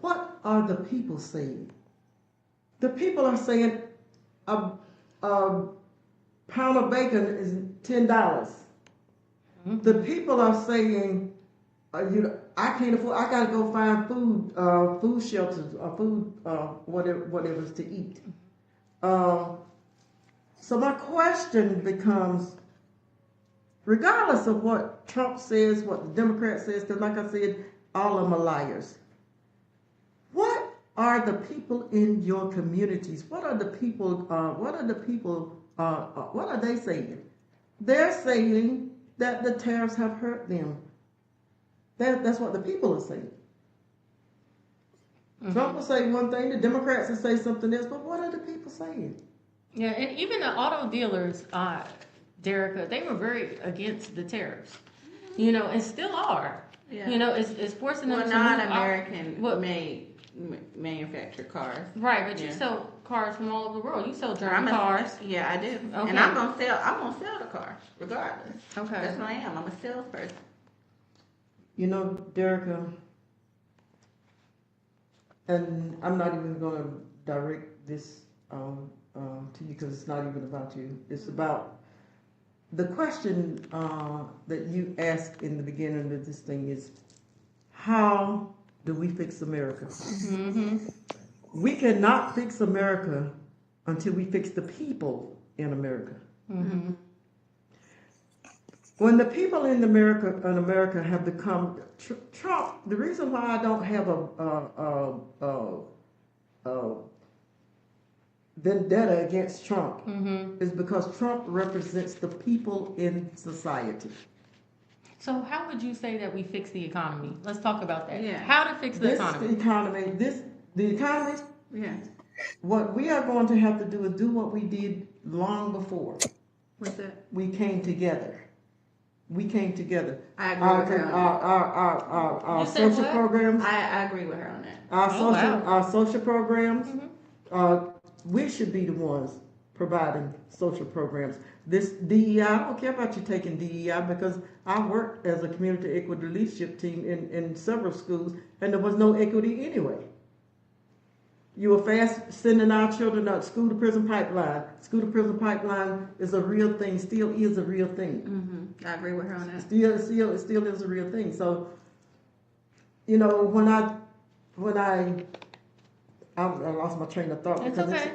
What are the people saying? The people are saying a, a pound of bacon is $10. Mm-hmm. The people are saying, I can't afford. I gotta go find food shelters or food, whatever's to eat. So my question becomes, regardless of what Trump says, what the Democrat says, because like I said, all of them are liars. What are the people in your communities? What are the people? What are they saying? They're saying that the tariffs have hurt them. That's what the people are saying. Mm-hmm. Trump will say one thing, the Democrats will say something else, but what are the people saying? Yeah, and even the auto dealers, Derica, they were very against the tariffs. You know, and still are. Yeah. You know, it's forcing them Well, to move out- non-American Well, made manufactured cars. right, but you Yeah. sell cars from all over the world. You sell I'm German a- cars. Yeah, I do. Okay. And I'm gonna sell the car regardless. Okay. That's what I am. I'm a salesperson. You know, Derica, and I'm not even going to direct this to you because it's not even about you. It's about the question that you asked in the beginning of this thing is, how do we fix America? Mm-hmm. We cannot fix America until we fix the people in America. Mm-hmm. When the people in America have become Trump, the reason why I don't have a vendetta against Trump Mm-hmm. is because Trump represents the people in society. So how would you say that we fix the economy? Let's talk about that. Yeah. How to fix the The economy? economy, the economy. Yeah. What we are going to have to do is do what we did long before. What's that? We came together. We came together. I agree with her on that. Our You said social what? programs, I agree with her on that. Oh, wow. our social programs, Mm-hmm. we should be the ones providing social programs. This DEI, I don't care about you taking DEI because I worked as a community equity leadership team in several schools and there was no equity anyway. You were fast sending our children out school to prison pipeline. School to prison pipeline is a real thing, still is a real thing. Mm-hmm. I agree with her on that. Still is a real thing. So, you know, I lost my train of thought It's because okay.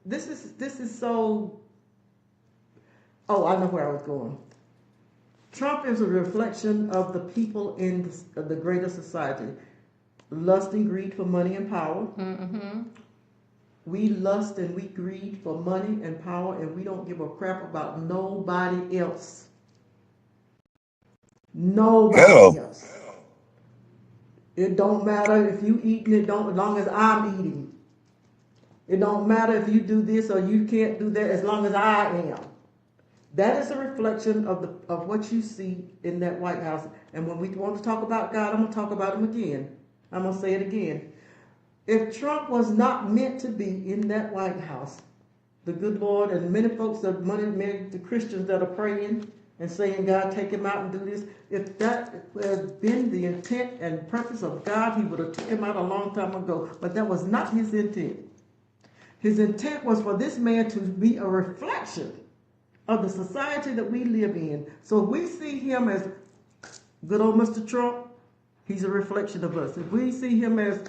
this is so. Oh, I know where I was going. Trump is a reflection of the people in the greater society. Lust and greed for money and power. Mm-hmm. We lust and we greed for money and power, and we don't give a crap about nobody else. Nobody Hello. else. It don't matter if you eating it, don't as long as I'm eating. It don't matter if you do this or you can't do that as long as I am. That is a reflection of what you see in that White House. And when we want to talk about God, I'm gonna talk about him again. I'm gonna say it again. If Trump was not meant to be in that White House, the good Lord and many folks many the Christians that are praying and saying, God, take him out and do this. If that had been the intent and purpose of God, he would have took him out a long time ago. But that was not his intent. His intent was for this man to be a reflection of the society that we live in. So if we see him as good old Mr. Trump, he's a reflection of us. If we see him as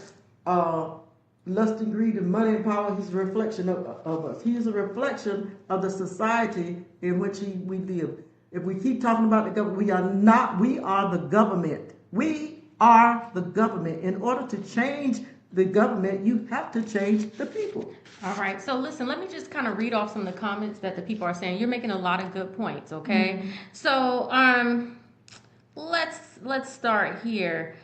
lust and greed and money and power, he's a reflection of us. He is a reflection of the society in which we live. If we keep talking about the government, we are the government. We are the government. In order to change the government, you have to change the people. All right. So listen, let me just kind of read off some of the comments that the people are saying. You're making a lot of good points, okay? Mm-hmm. So let's start here.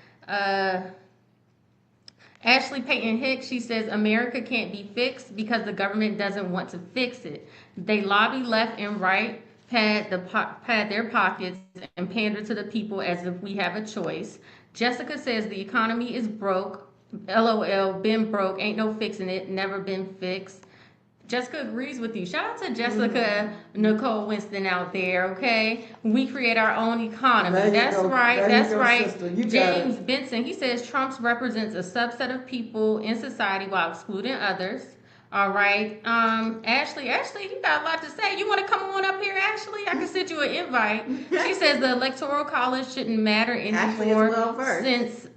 Ashley Payton Hicks, she says America can't be fixed because the government doesn't want to fix it. They lobby left and right, pad their pockets, and pander to the people as if we have a choice. Jessica says the economy is broke. LOL, been broke, ain't no fixing it, never been fixed. Jessica agrees with you. Shout out to Jessica Nicole Winston out there, okay? We create our own economy. There you That's go. right. There you That's go, right. sister. You got James it. Benson, he says Trump represents a subset of people in society while excluding others. All right. Ashley, you got a lot to say. You want to come on up here, Ashley? I can send you an invite. She says the electoral college shouldn't matter Ashley is well versed. since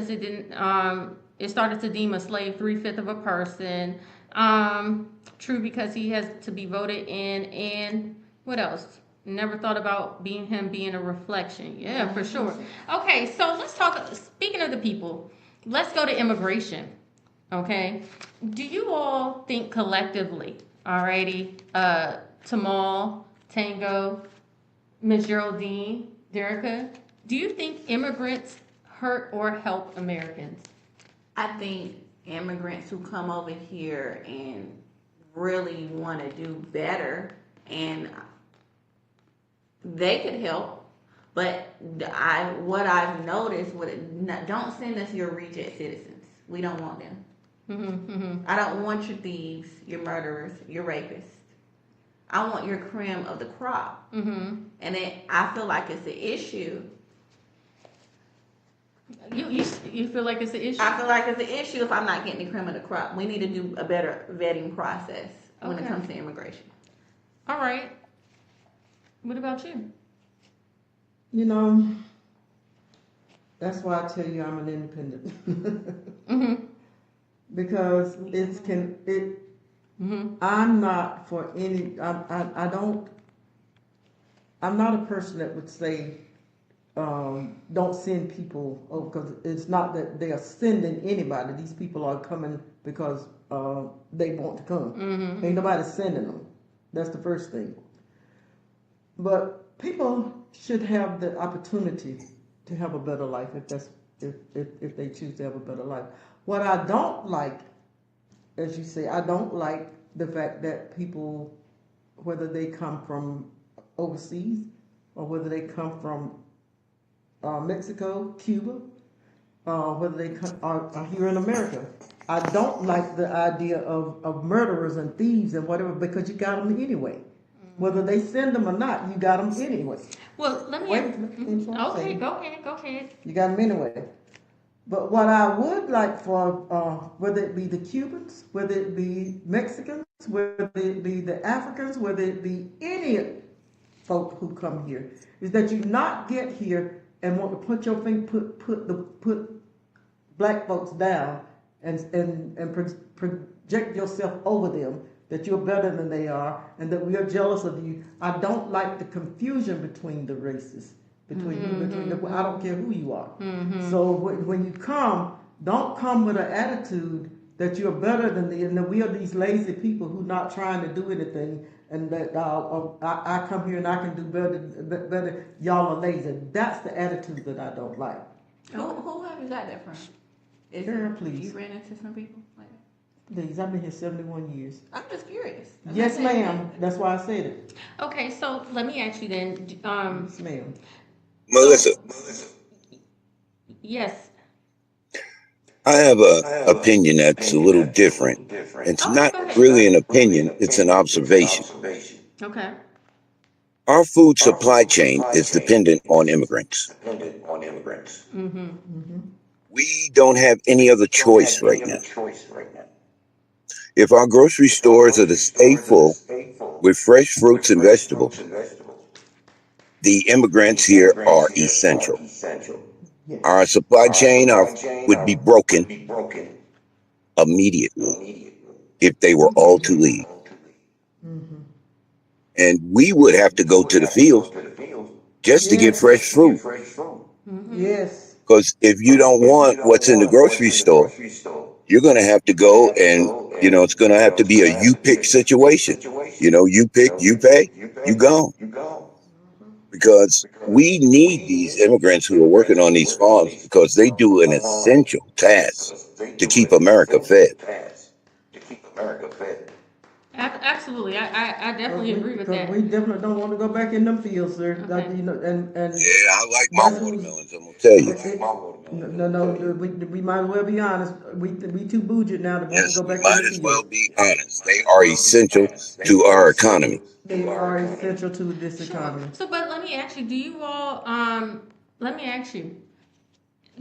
it didn't it started to deem a slave 3/5 of a person. True, because he has to be voted in, and what else? Never thought about being a reflection. Yeah, for sure. Okay, so let's talk. Speaking of the people, let's go to immigration. Okay, do you all think collectively? Alrighty, Tamal, Tango, Ms. Geraldine, Derica, do you think immigrants hurt or help Americans? I think immigrants who come over here and really want to do better, and they could help. But what I've noticed, don't send us your reject citizens. We don't want them. Mm-hmm, mm-hmm. I don't want your thieves, your murderers, your rapists. I want your cream of the crop. Mm-hmm. And I feel like it's an issue. You feel like it's an issue? I feel like it's an issue if I'm not getting the cream of the crop. We need to do a better vetting process when it Okay. comes to immigration. All right. What about you? You know, that's why I tell you I'm an independent. Mm-hmm. Because Me it's too. can it Mm-hmm. I'm not for any I don't I'm not a person that would say don't send people over because it's not that they are sending anybody. These people are coming because they want to come. Ain't Mm-hmm. nobody sending them. That's the first thing. But people should have the opportunity to have a better life if they choose to have a better life. What I don't like, as you say, I don't like the fact that people, whether they come from overseas or whether they come from Mexico, Cuba, whether they are here in America. I don't like the idea of murderers and thieves and whatever because you got them anyway. Whether they send them or not, you got them anyway. Well, let me. Wait, finish what I'm Okay, saying. go ahead. Go ahead. You got them anyway. But what I would like for, whether it be the Cubans, whether it be Mexicans, whether it be the Africans, whether it be any folk who come here, is that you not get here and want to put your finger, put black folks down and project yourself over them that you're better than they are and that we are jealous of you. I don't like the confusion between the races, between the I don't care who you are. Mm-hmm. So when you come, don't come with an attitude that you're better than the and that we are these lazy people who not trying to do anything and that I come here and I can do better. Y'all are lazy. That's the attitude that I don't like. Who have you got that from? Is Girl, it, please. you ran into some people like that? Please, I've been here 71 years. I'm just curious. I'm not Yes, saying ma'am. that. That's why I said it. Okay, so let me ask you then. Yes, ma'am. So Melissa, yes. I have a opinion that's a little different. It's Okay, not go ahead. really an opinion, it's an observation. Okay. Our food supply chain is dependent on immigrants. Mm-hmm. Mm-hmm. We don't have any other choice right now. If our grocery stores are to stay full with fresh fruits and vegetables, the immigrants here are essential. Yes. Our supply chain would be broken immediately if they were all to leave. Mm-hmm. And we would have to go to the fields just to get Yes. fresh fruit. Mm-hmm. Yes. Because if you don't want what's in the grocery store, you're going to have to go and, it's going to have to be a you pick situation. You pick, you pay, you go. Because we need these immigrants who are working on these farms because they do an essential task to keep America fed. Absolutely. I definitely agree with Because that. we definitely don't want to go back in them fields, sir. Okay. And Yeah, I like my that's who's. watermelons, I'm going to tell you. No, we might as well be honest. We too bougie now to want to Yes, go we back in might the as well fields. be honest. They are essential to our economy. They are essential to this Sure. economy. So, but let me ask you, let me ask you,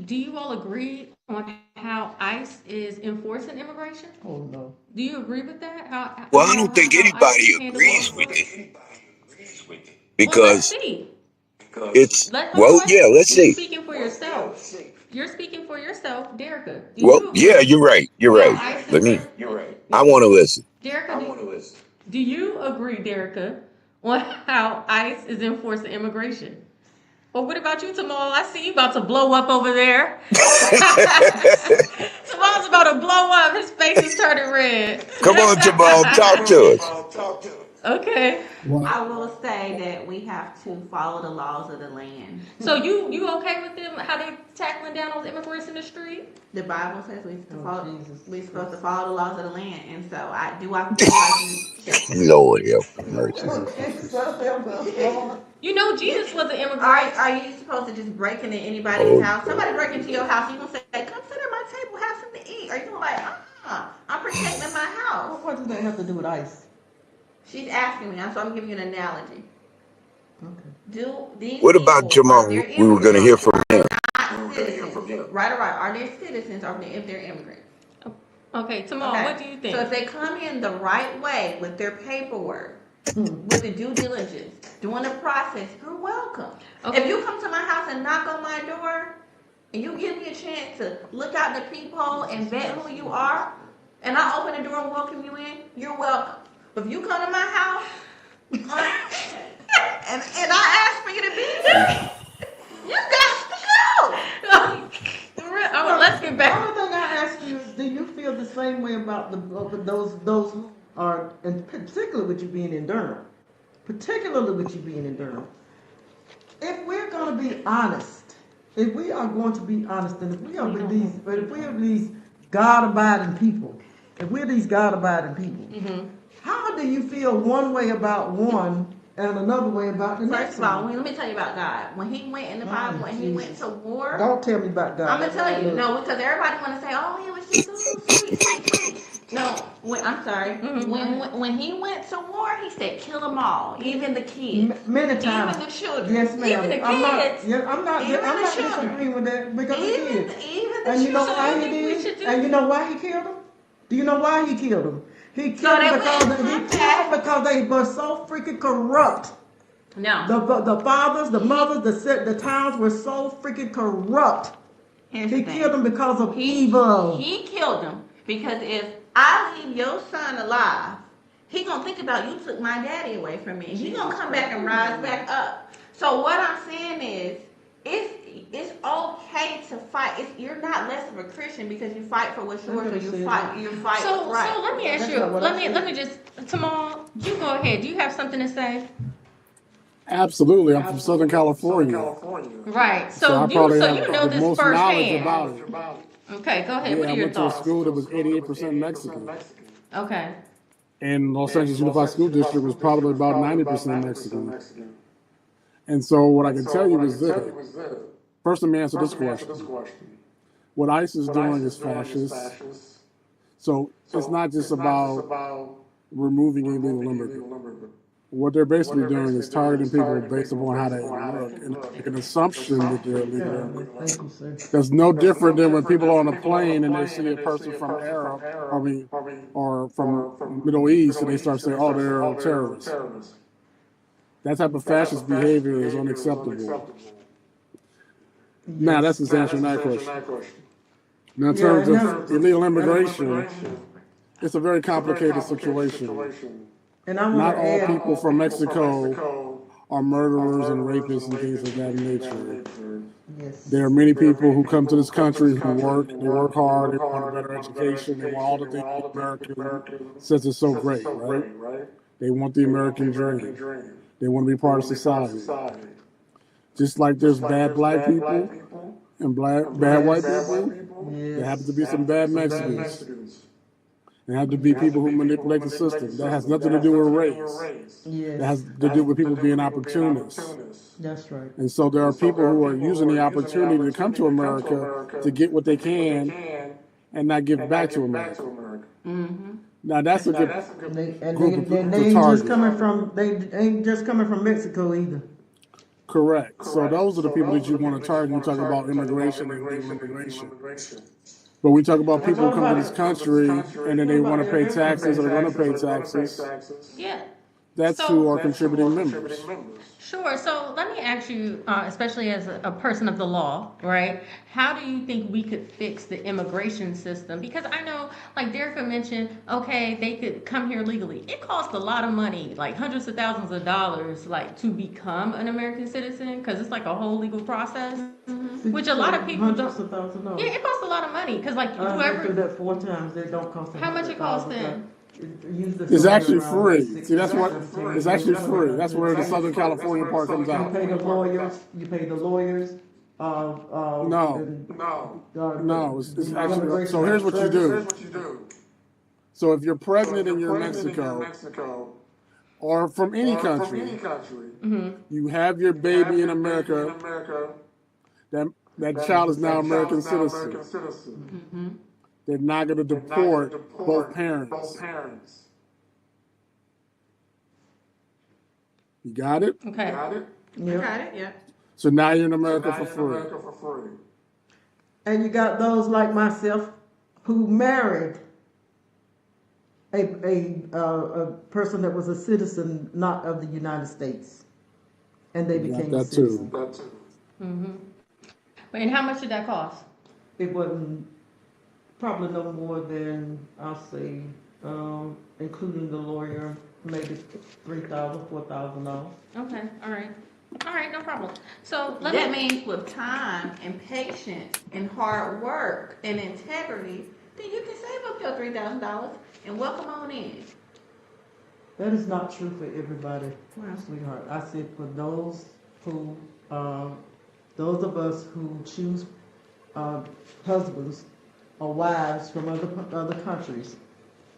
do you all agree on how ICE is enforcing immigration? Oh no. Do you agree with that? Well, I don't think How ICE anybody handles agrees with immigration? it Well, let's because see. Hold well, on. yeah, let's You're see. speaking for yourself. You're speaking for yourself, Derica. Do Well, you yeah, agree you're right. You're how right. ICE Let is me, I yeah. want to listen. Derica, do you agree, Derica, on how ICE is enforcing immigration? Well, what about you, Tamal? I see you about to blow up over there. Tamal's about to blow up. His face is turning red. Come on, Jamal, talk to us. Okay. Well, I will say that we have to follow the laws of the land. So you okay with them? How they tackling down those immigrants in the street? The Bible says Jesus. we're supposed to follow the laws of the land, and so I feel like you should. Lord help mercy. You know, Jesus was an Are immigrant. are you supposed to just break into anybody's Oh, house? Somebody break into your house, you gonna say, "Come sit at my table, have something to eat," or you gonna like, I'm protecting my house. What does that have to do with ICE? She's asking me, so I'm giving you an analogy. Okay. Do these what about people are Jamal? they We were going to hear immigrants? from him. Not citizens. Right or right? Are they citizens or if they're immigrants? Okay, Tamal, Okay. what do you So if think? they come in the right way with their paperwork, with the due diligence, doing the process, you're welcome. Okay. If you come to my house and knock on my door, and you give me a chance to look out the peephole and vet who you are, and I open the door and welcome you in, you're welcome. But if you come to my house and I ask for you to be here, you got to go. Oh, let's get The back. only thing I ask you is, do you feel the same way about those who are, and particularly with you being in Durham, particularly with you being in Durham? If we're going to be honest, if we are going to be honest, and if we are with these, but if we are these God-abiding people, if we're these God-abiding people, how do you feel one way about one and another way about the next First of all, one? let me tell you about God. When he went in the Bible, when he went to war, Don't tell me about God. I'm gonna tell you, no, because everybody want to say, "Oh, he was just so sweet, sweet, sweet." No, I'm sorry. When he went to war, he said, "Kill them all, even the kids, Many times. even the children, Yes, ma'am. even the I'm not. kids, Yeah, I'm not. even I'm the not children, disagreeing with that because he even did. even the And you know why children." he we should did? do- And you know why he killed them? Do you know why he killed them? He killed So they them because went he in killed them because they were so freaking corrupt. No, The fathers, the mothers, the towns were so freaking corrupt. here's He the thing. killed them because of evil. He killed them because if I leave your son alive, he gonna think about you took my daddy away from me. He gonna come back and rise back up. So what I'm saying is, it's okay to fight. You're not less of a Christian because you fight for what's yours or you fight So, what's right. so let me ask That's you. not what I Let me just, Tamal, you go ahead. Do you have something to say? Absolutely. I'm from Southern California. Right. So So I probably so have you know the this most knowledge firsthand. about it. Okay, go ahead. What Yeah, are I your went to a thoughts? school that was 88% Mexican. Okay. And Los Angeles Unified School District was probably about 90% Mexican. And so what I can tell you is this. First, let me answer this question. What ICE is doing is fascist. So it's not just about removing illegal immigrants. What they're basically doing is targeting people based upon how they look and make an assumption that they're illegal immigrants. Thank you, sir. That's no different than when people are on a plane and they see a person from Arab, or from Middle East, and they start saying, "Oh, they're terrorists." That type of fascist behavior is unacceptable. Now, that's just answering that question. Now, in terms of illegal immigration, it's a very complicated situation. And I want Not to all add. people from Mexico are murderers and rapists and things of that nature. Yes. There are many people who come to this country who work, they work hard, they want a better education, they want all the things the American says is so great, right? They want the American dream. They want to be part of society. Just like there's bad black people and bad white people, there happen to be some bad Mexicans. There have to be people who manipulate the system. That has nothing to do with race. Yes. That has to do with people being opportunists. That's right. And so there are people who are using the opportunity to come to America to get what they can and not give back to America. Now that's a good group They of ain't just target. coming from. They ain't just coming from Mexico either. Correct. So those are the people that you want to target when you talk about immigration and illegal immigration. But we talk about people who come to this country and then they want to pay taxes or they're going to pay taxes. Yeah. That's who are contributing members. Sure. So let me ask you, especially as a person of the law, right? How do you think we could fix the immigration system? Because I know, like Derica mentioned, okay, they could come here legally. It costs a lot of money, like hundreds of thousands of dollars, like to become an American citizen, because it's like a whole legal process, which a lot of people Hundreds don't. of thousands of dollars. Yeah, it costs a lot of money, because like I went through whoever. that 4 times. It don't cost. How much it costs then? It's actually free. See, that's what it's actually free. That's where the Southern California part comes You out. pay the lawyers. You pay the lawyers. No, it's actually. So here's what you do. So if you're pregnant and you're in Mexico, or from any country, you have your baby in America. That child is now American citizen. They're not going to deport both parents. You got it? Okay. Got it? Yeah. So now you're in America for free. And you got those like myself who married a person that was a citizen not of the United States, and they You got became a that too. citizen. Mm-hmm. But and how much did that cost? It wasn't probably no more than I'll say, including the lawyer, maybe $3,000, $4,000. Okay, all right, no problem. So let That me. means with time and patience and hard work and integrity, then you can save up your $3,000 and welcome on in. That is not true for everybody, Wow. sweetheart. I said for who, um, those of us who choose uh, husbands or wives from other countries,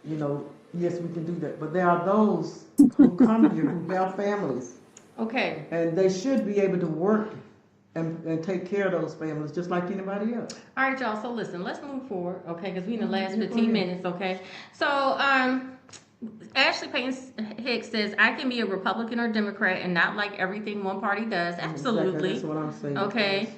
yes, we can do that. But there are those who come here who have families, Okay, and they should be able to work and take care of those families just like anybody else. all right, y'all. So listen, let's move forward, okay? Because we in the last Yeah, go 15 ahead. minutes, okay? So Ashley Payton Hicks says, I can be a Republican or Democrat and not like everything one party does. Exactly, Absolutely. that's what I'm saying. Okay.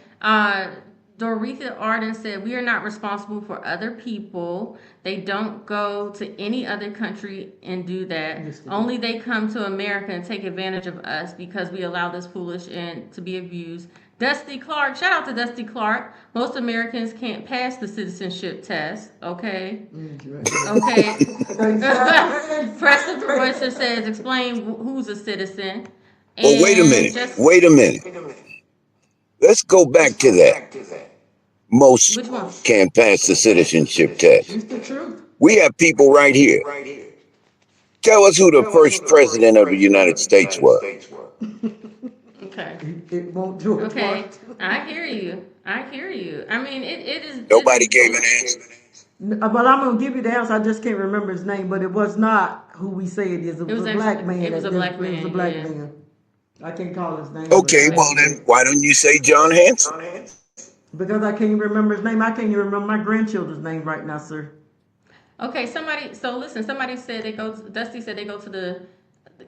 Doretha Arden said, we are not responsible for other people. They don't go to any other country and do that. Yes, they do. Only they come to America and take advantage of us because we allow this foolish and to be abused. Dusty Clark, shout out to Dusty Clark. Most Americans can't pass the citizenship test. Okay. Okay. Preston Royster says, explain who's a citizen. Well, wait a And minute. just Wait a minute. Let's go back to that. Most which one? can't pass the citizenship test. It's the truth. We have people right here. Tell us who the first president of the United States was. Okay. It won't do it. Okay. I hear you. I hear you. I mean, it is. Nobody gave an answer. But I'm gonna give you the answer. I just can't remember his name, but it was not who we say it is. It was a black man. It was a black It was a man. black Yeah. man. I can't call his name. Okay, well then, why don't you say John Hanson? Because I can't remember his name. I can't even remember my grandchildren's name right now, sir. Okay. Somebody. So listen. Somebody said they go. Dusty said they go to the.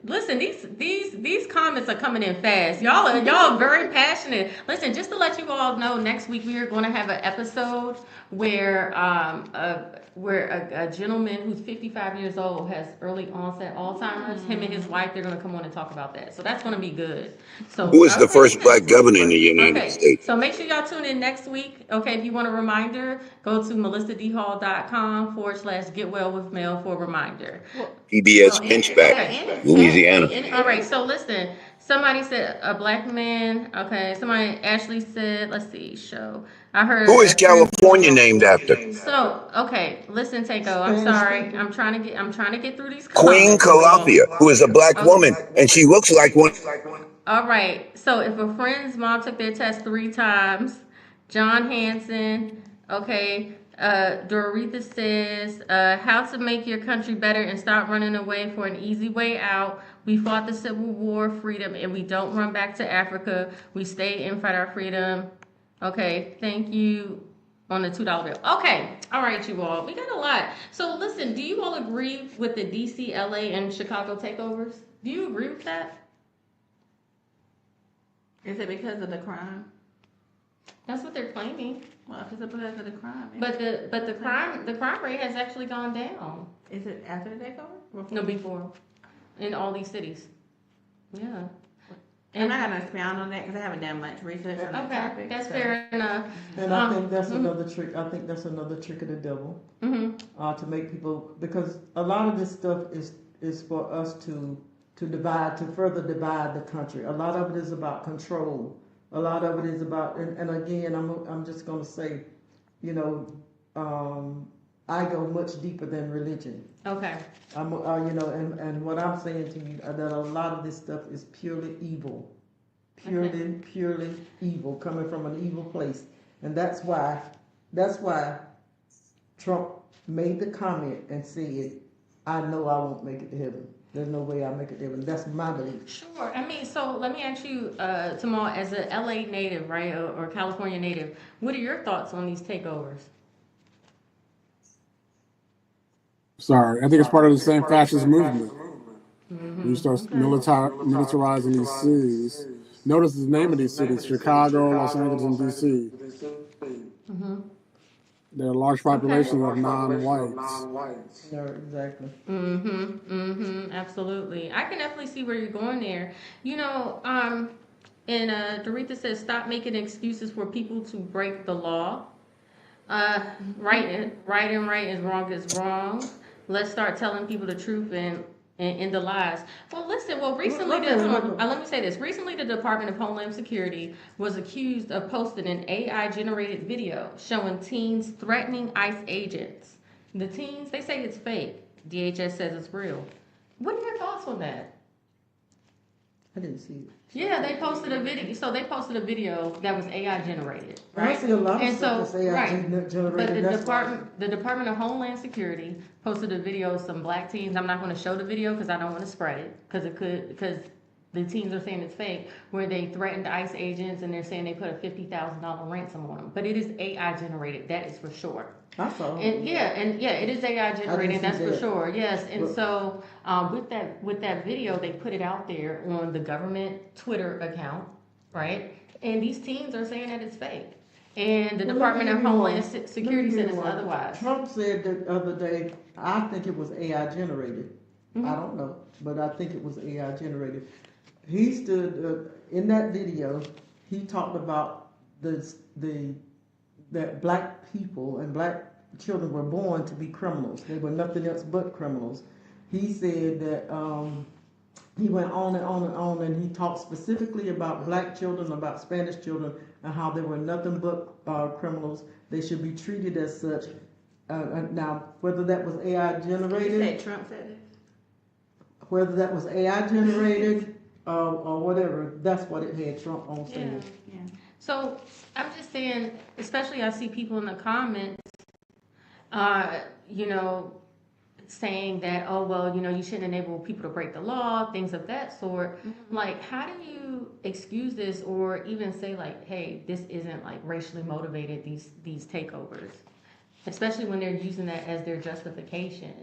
Listen, these comments are coming in fast. Y'all are very passionate. Listen, just to let you all know, next week we are going to have an episode where a gentleman who's 55 years old has early onset Alzheimer's. Him and his wife, they're going to come on and talk about that. So that's going to be good. So Who is the okay. first black governor in the United Okay, States? so make sure y'all tune in next week. Okay, if you want a reminder, go to melissadhall.com/get well with Mel for a reminder. PBS Pinchback, Louisiana. All right, so listen. Somebody said a black man. Okay, somebody Ashley said. Let's see. Show. I heard. Who is California named after? So okay, listen, Takeo. I'm sorry. I'm trying to get through these Queen comments. Calafia, who is a black woman, and she looks like one. All right. So if a friend's mom took their test 3 times, John Hanson. Okay. Doretha says, how to make your country better and stop running away for an easy way out. We fought the Civil War, freedom, and we don't run back to Africa. We stay and fight our freedom. Okay, thank you on the $2 bill. Okay, all right, you all. We got a lot. So listen, do you all agree with the DC, LA, and Chicago takeovers? Do you agree with that? Is it because of the crime? That's what they're claiming. Well, if it's because of the crime. But the crime rate has actually gone down. Is it after the takeover? No, before. In all these cities. Yeah. I'm not gonna expound on that because I haven't done much research on that Okay, topic. that's so. fair enough. And I think that's another trick. I think that's another trick of the devil. Mm-hmm. To make people, because a lot of this stuff is for us to further divide the country. A lot of it is about control. A lot of it is about, and again, I'm just gonna say, I go much deeper than religion. Okay. And what I'm saying to you that a lot of this stuff is purely evil, purely evil, coming from an evil place, and that's why Trump made the comment and said, "I know I won't make it to heaven. There's no way I'll make it to heaven." That's my belief. Sure. I mean, so let me ask you, Tamal, as a LA native, right, or California native, what are your thoughts on these takeovers? Sorry, I think it's part of the same fascist movement. Mm-hmm. You start militarizing these cities. Notice the name of these cities: Chicago, Los Angeles, and DC. Mm-hmm. There are large Okay. populations of non-whites. Yeah, exactly. Absolutely. I can definitely see where you're going there. You know, and Doretha says, stop making excuses for people to break the law. Uh, right is wrong is wrong. Let's start telling people the truth and the lies. Well, listen. Well, recently, Wait a minute, hold wait a on, minute. let me say this. Recently, the Department of Homeland Security was accused of posting an AI-generated video showing teens threatening ICE agents. The teens, they say it's fake. DHS says it's real. What are your thoughts on that? I didn't see it. Yeah, they posted a video. So they posted a video that was AI generated, And I right? see a lot of And stuff so, that's AI right. But generated. That's why. The Department of Homeland Security posted a video of some black teens. I'm not going to show the video because I don't want to spread it because the teens are saying it's fake, where they threatened ICE agents and they're saying they put a $50,000 ransom on them. But it is AI generated. That is for sure. I saw And it. yeah, it is AI generated. see That's for that. sure. Yes, and But- so with that video, they put it out there on the government Twitter account, right? And these teens are saying that it's fake, and the Well, Department of let me give you Homeland one. Security Let me said give it's you one. otherwise. Trump said the other day, I think it was AI generated. I don't know, but I think it was AI generated. He stood in that video. He talked about the that black people and black children were born to be criminals. They were nothing else but criminals. He said that he went on and on and on, and he talked specifically about black children, about Spanish children, and how they were nothing but criminals. They should be treated as such. Now, whether that was AI generated, You said Trump said it? whether that was AI generated or whatever, that's what it had Trump on Yeah, stage. yeah. So I'm just saying, especially I see people in the comments, uh, you know, saying that, oh, well, you know, you shouldn't enable people to break the law, things of that sort. Like, how do you excuse this or even say, like, hey, this isn't like racially motivated, these takeovers, especially when they're using that as their justification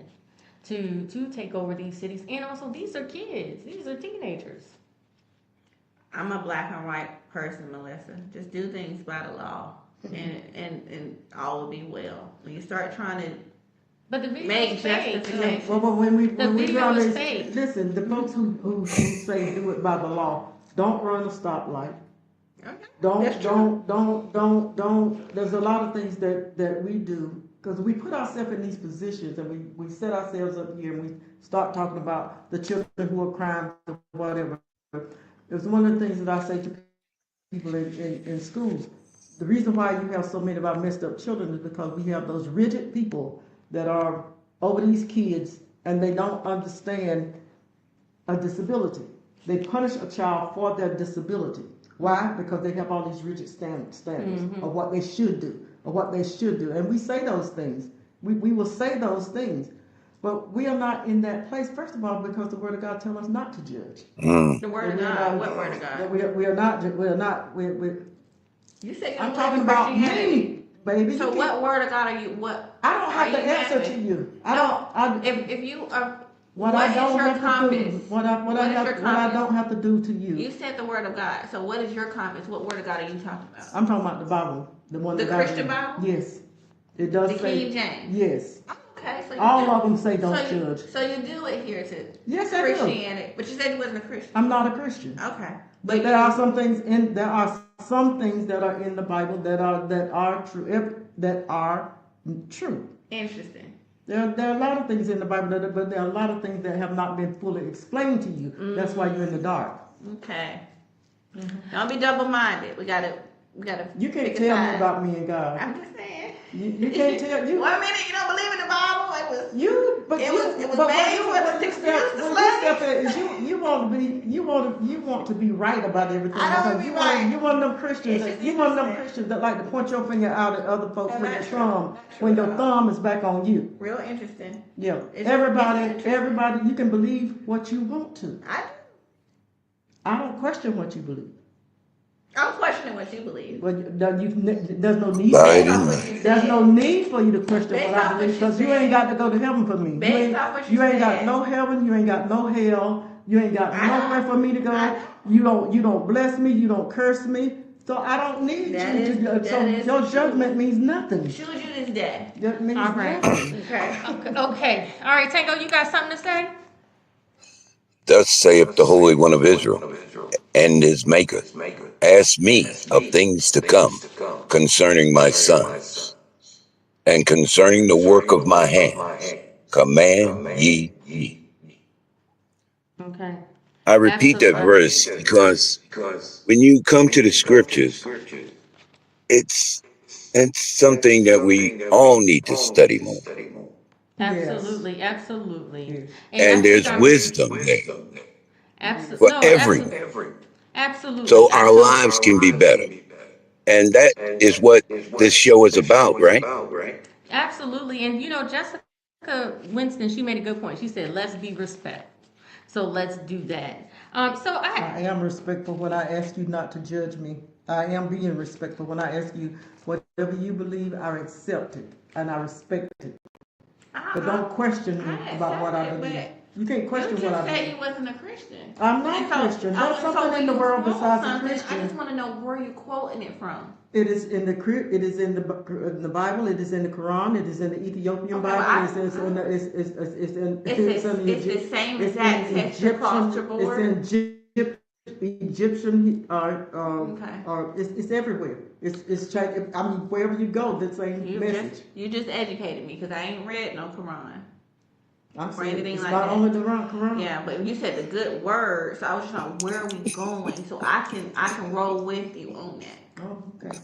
to take over these cities. And also, these are kids, these are teenagers. I'm a black and white person, Melissa. Just do things by the law, and all will be well. When you start trying to But the video make is fake. justification, Well, when we video run is this, fake. listen, the folks who say do it by the law, don't run a stoplight. okay, that's Don't. There's a lot of things that we do because we put ourselves in these positions and we set ourselves up here and we start talking about the children who are crying or whatever. It's one of the things that I say to people in schools. The reason why you have so many of our messed up children is because we have those rigid people that are over these kids and they don't understand a disability. They punish a child for their disability. Why? Because they have all these rigid standards of what they should do, or what they should do. And we say those things. We will say those things. But we are not in that place, first of all, because the Word of God tells us not to judge. Mm. the word of That we are God. not- What word of that God? we are not, You said you I'm don't talking believe in about Christianity. me, baby. So You what can't- word of God are you? What I don't have are to you answer mad to with? you. If you are, What what I is don't your have to compass? do, what I What is your compass? don't have to do to You you. said the word of God. So what is your compass? What word of God are you talking about? I'm talking about the Bible, the one The that Christian I read. Bible? Yes, it does The say. King James. Yes, Okay, so you all do. of them say don't so judge. So you do adhere to Yes, I do. Christianity, but you said you wasn't a Christian. I'm not a Christian, Okay, but there are some things that are in the Bible that are true, that are true. Interesting. There are a lot of things in the Bible, but there are a lot of things that have not been fully explained to you. That's why you're in the dark. Okay. Don't be double-minded. We gotta. You can't pick a tell me side. about me and God. I'm just saying. You can't tell you. 1 minute you don't believe in the Bible. It was made for the you step in is you want to be right about everything. I don't because wanna be you right. You one of them Christians. It's just You one of them interesting. Christians that like to point your finger out at other folks Oh, when that's your true. thumb That's true when your at all. thumb is back on you. Real interesting. Yeah. It's Everybody, interesting. you can believe what you want to. I don't question what you believe. I'm questioning what you believe. But there's no need. Right Based off in what there. you There's said. no need for you to question Based what off I what believe you because you said. ain't got to go to heaven for me. Based off what you ain't got said. no heaven. You ain't got no hell. You ain't got I know. nowhere for me to I go. know. You don't bless me. You don't curse me. So I don't need That you is- to. that So is your true. judgment means nothing. Choose you this day. That means All right. nothing. Okay. Okay. All right, Tango, you got something to say? Thus saith the Holy One of Israel and his Maker, ask me of things to come concerning my sons, and concerning the work of my hands, command ye me. Okay. I repeat that verse because when you come to the scriptures, it's something that we all need to study more. Absolutely, absolutely. Yes. And I And think there's I'm wisdom there absolutely for no, everyone, absolutely, so our lives can be better. And that is what this show is about, right? absolutely. And Jessica Winston, she made a good point. She said, "Let's be respectful." So let's do that. So I am respectful when I ask you not to judge me. I am being respectful when I ask you whatever you believe, I accept it and I respect it. But don't question me about what I believe. You can't question You what just I said believe. you wasn't a Christian. I'm not And so- Christian. There's so something when in the you world quote besides a something, I Christian. just want to know where you're quoting it from. It is in the Bible. It is in the Quran. It is in the Ethiopian Okay, well, Bible. It's in the It's the same exact text across the board. It's in Egyptian. Okay. It's everywhere. It's I mean, wherever you go, the same message. You just educated me because I ain't read no Quran. I'm or saying anything it's like not that. only the Quran. Yeah, but you said the good word, so I was just trying, where are we going? So I can roll with you on that. Oh, okay.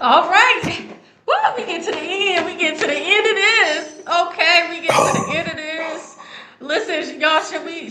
all right. Well, we get to the end. We get to the end of this. Okay, we get to the end of this. Listen, y'all, should we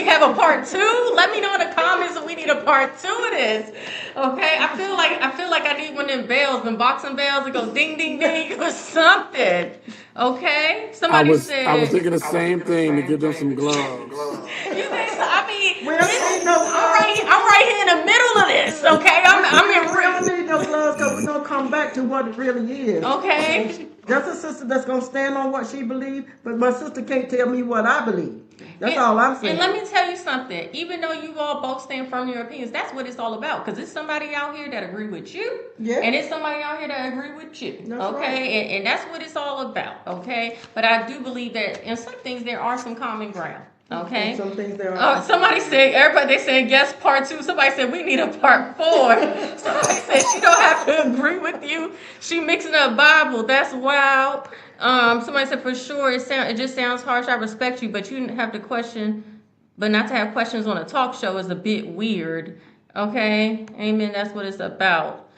have a part two? Let me know in the comments if we need a part two of this. Okay, I feel like I need one of them bells, them boxing bells that go ding ding ding or something. Okay, I somebody was said. thinking the same thing to get them some gloves. You think so? I mean, We don't need no gloves. I'm right here in the middle of this. Okay, I'm in We don't real. need no gloves because we're gonna come back to what it really is. Okay. That's a sister that's gonna stand on what she believes, but my sister can't tell me what I believe. That's all I'm saying. And let me tell you something. Even though you all both stand firm in your opinions, that's what it's all about. Because it's somebody out here that agree with you, Yeah. and it's somebody out here that agree with you. That's okay, right. and that's what it's all about. Okay, but I do believe that in some things there are some common ground. Okay. And some things there are. Somebody said, everybody, they saying yes, part two. Somebody said we need a part four. Somebody said she don't have to agree with you. She mixing up Bible. That's wild. Somebody said for sure it just sounds harsh. I respect you, but you have to question, but not to have questions on a talk show is a bit weird. Okay, amen. That's what it's about.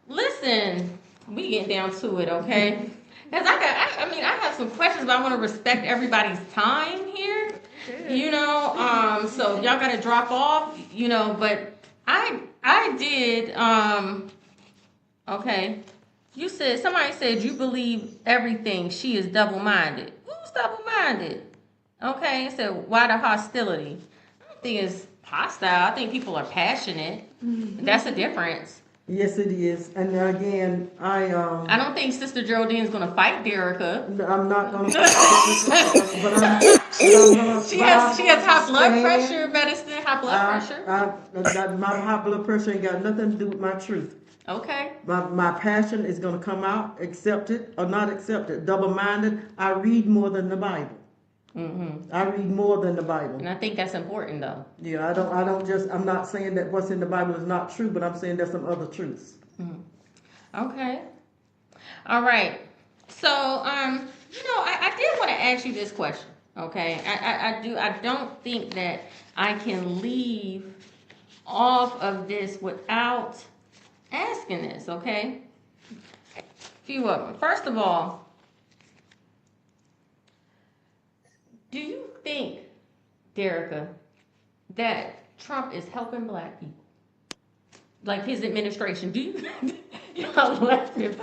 Listen, we get down to it, okay? Because I have some questions, but I want to respect everybody's time here. So y'all gotta drop off, but I did, okay. Somebody said you believe everything. She is double-minded. Who's double-minded? Okay, so why the hostility? I don't think it's hostile. I think people are passionate. That's a difference. Yes, it is. And again, I don't think Sister Geraldine's gonna fight Derica. I'm not gonna. but I'm gonna. She has high blood pressure medicine, high blood pressure. My high blood pressure ain't got nothing to do with my truth. Okay. My passion is gonna come out, accept it or not accept it. Double-minded. I read more than the Bible. I read more than the Bible. And I think that's important though. Yeah, I'm not saying that what's in the Bible is not true, but I'm saying there's some other truths. Okay. All right. So, I did want to ask you this question. Okay. I don't think that I can leave off of this without asking this. Okay. Few of them. First of all, do you think, Derica, that Trump is helping black people? Like his administration, do you? Y'all laughing.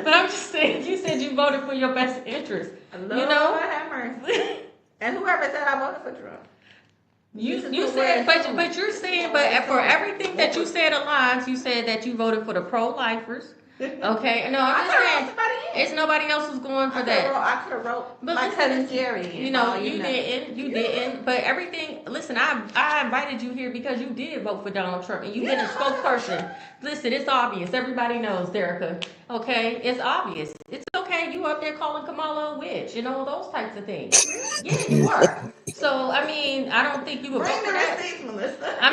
But I'm just saying, you said you voted for your best interest. Lord have mercy. And whoever said I voted for Trump. You said, but you're saying, but for everything that you said aligns, you said that you voted for the pro-lifers, Okay, no, I I'm just could have wrote saying, somebody in. it's nobody else who's going for that. I could have wrote But my listen, cousin Jerry in. you know, Oh, you know. didn't, you didn't. But everything, listen, I invited you here because you did vote for Donald Trump and you've been a spokesperson. Listen, it's obvious. Everybody knows, Derica. Okay, it's obvious. It's okay. You up there calling Kamala a witch and all those types of things. Yeah, you were. So I mean, I don't think you would vote Bring for the that. receipts, Melissa. I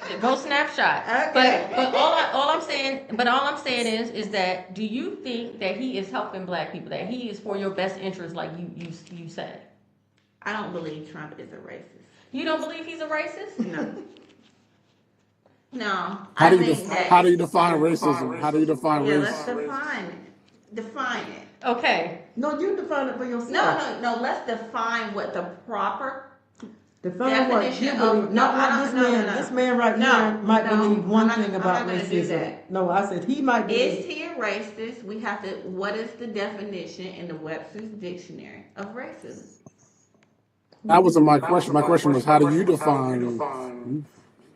mean, go snapshot. Okay. But all I'm saying is that do you think that he is helping black people? That he is for your best interest, like you said? I don't believe Trump is a racist. You don't believe he's a racist? No. No. How I do you think that. how do you define racism? How do you define Yeah, race? let's define it. Define it. Okay. No, you define it for yourself. No. Let's define what the proper Define what you definition believe. of- Not no, I what don't- this no, man. no, no. This man right No, here might no, believe one I'm not- thing I'm not about gonna do racism. that. No, I said he might Is believe. he a racist? We have to. What is the definition in the Webster's Dictionary of racism? That wasn't my question. My question was, how do you define?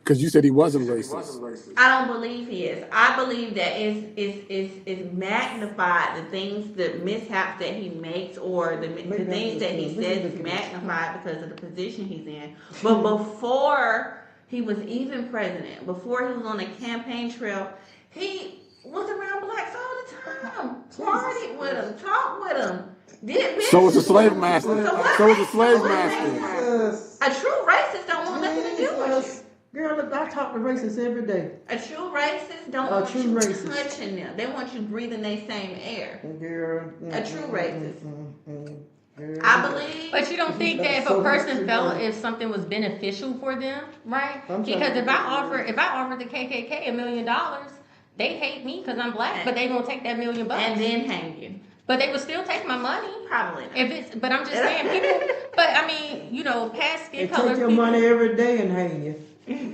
Because you said he wasn't racist. I don't believe he is. I believe that is magnified the things, the mishaps that he makes, or the things that he says is magnified because of the position he's in. But before he was even president, before he was on the campaign trail, he was around blacks all the time. Partied with them, talked with them. So was a slave master. So was a slave master. Jesus. A true racist don't want nothing to do with Jesus. Girl, look, I talk to racists every day. you. A true racist don't A want true you racist. touching them. They want you breathing their same air. Girl. A true racist. Girl. I believe. But you don't think that if a person felt if something was beneficial for them, right? I'm trying Because to- if I offered the KKK $1 million, they hate me because I'm black, but they gonna take that $1 million And then hang you. But they would still take my money. Probably not. If it's, but I'm just saying, people. But I mean, you know, past They skin color take your people, money every day and hang you.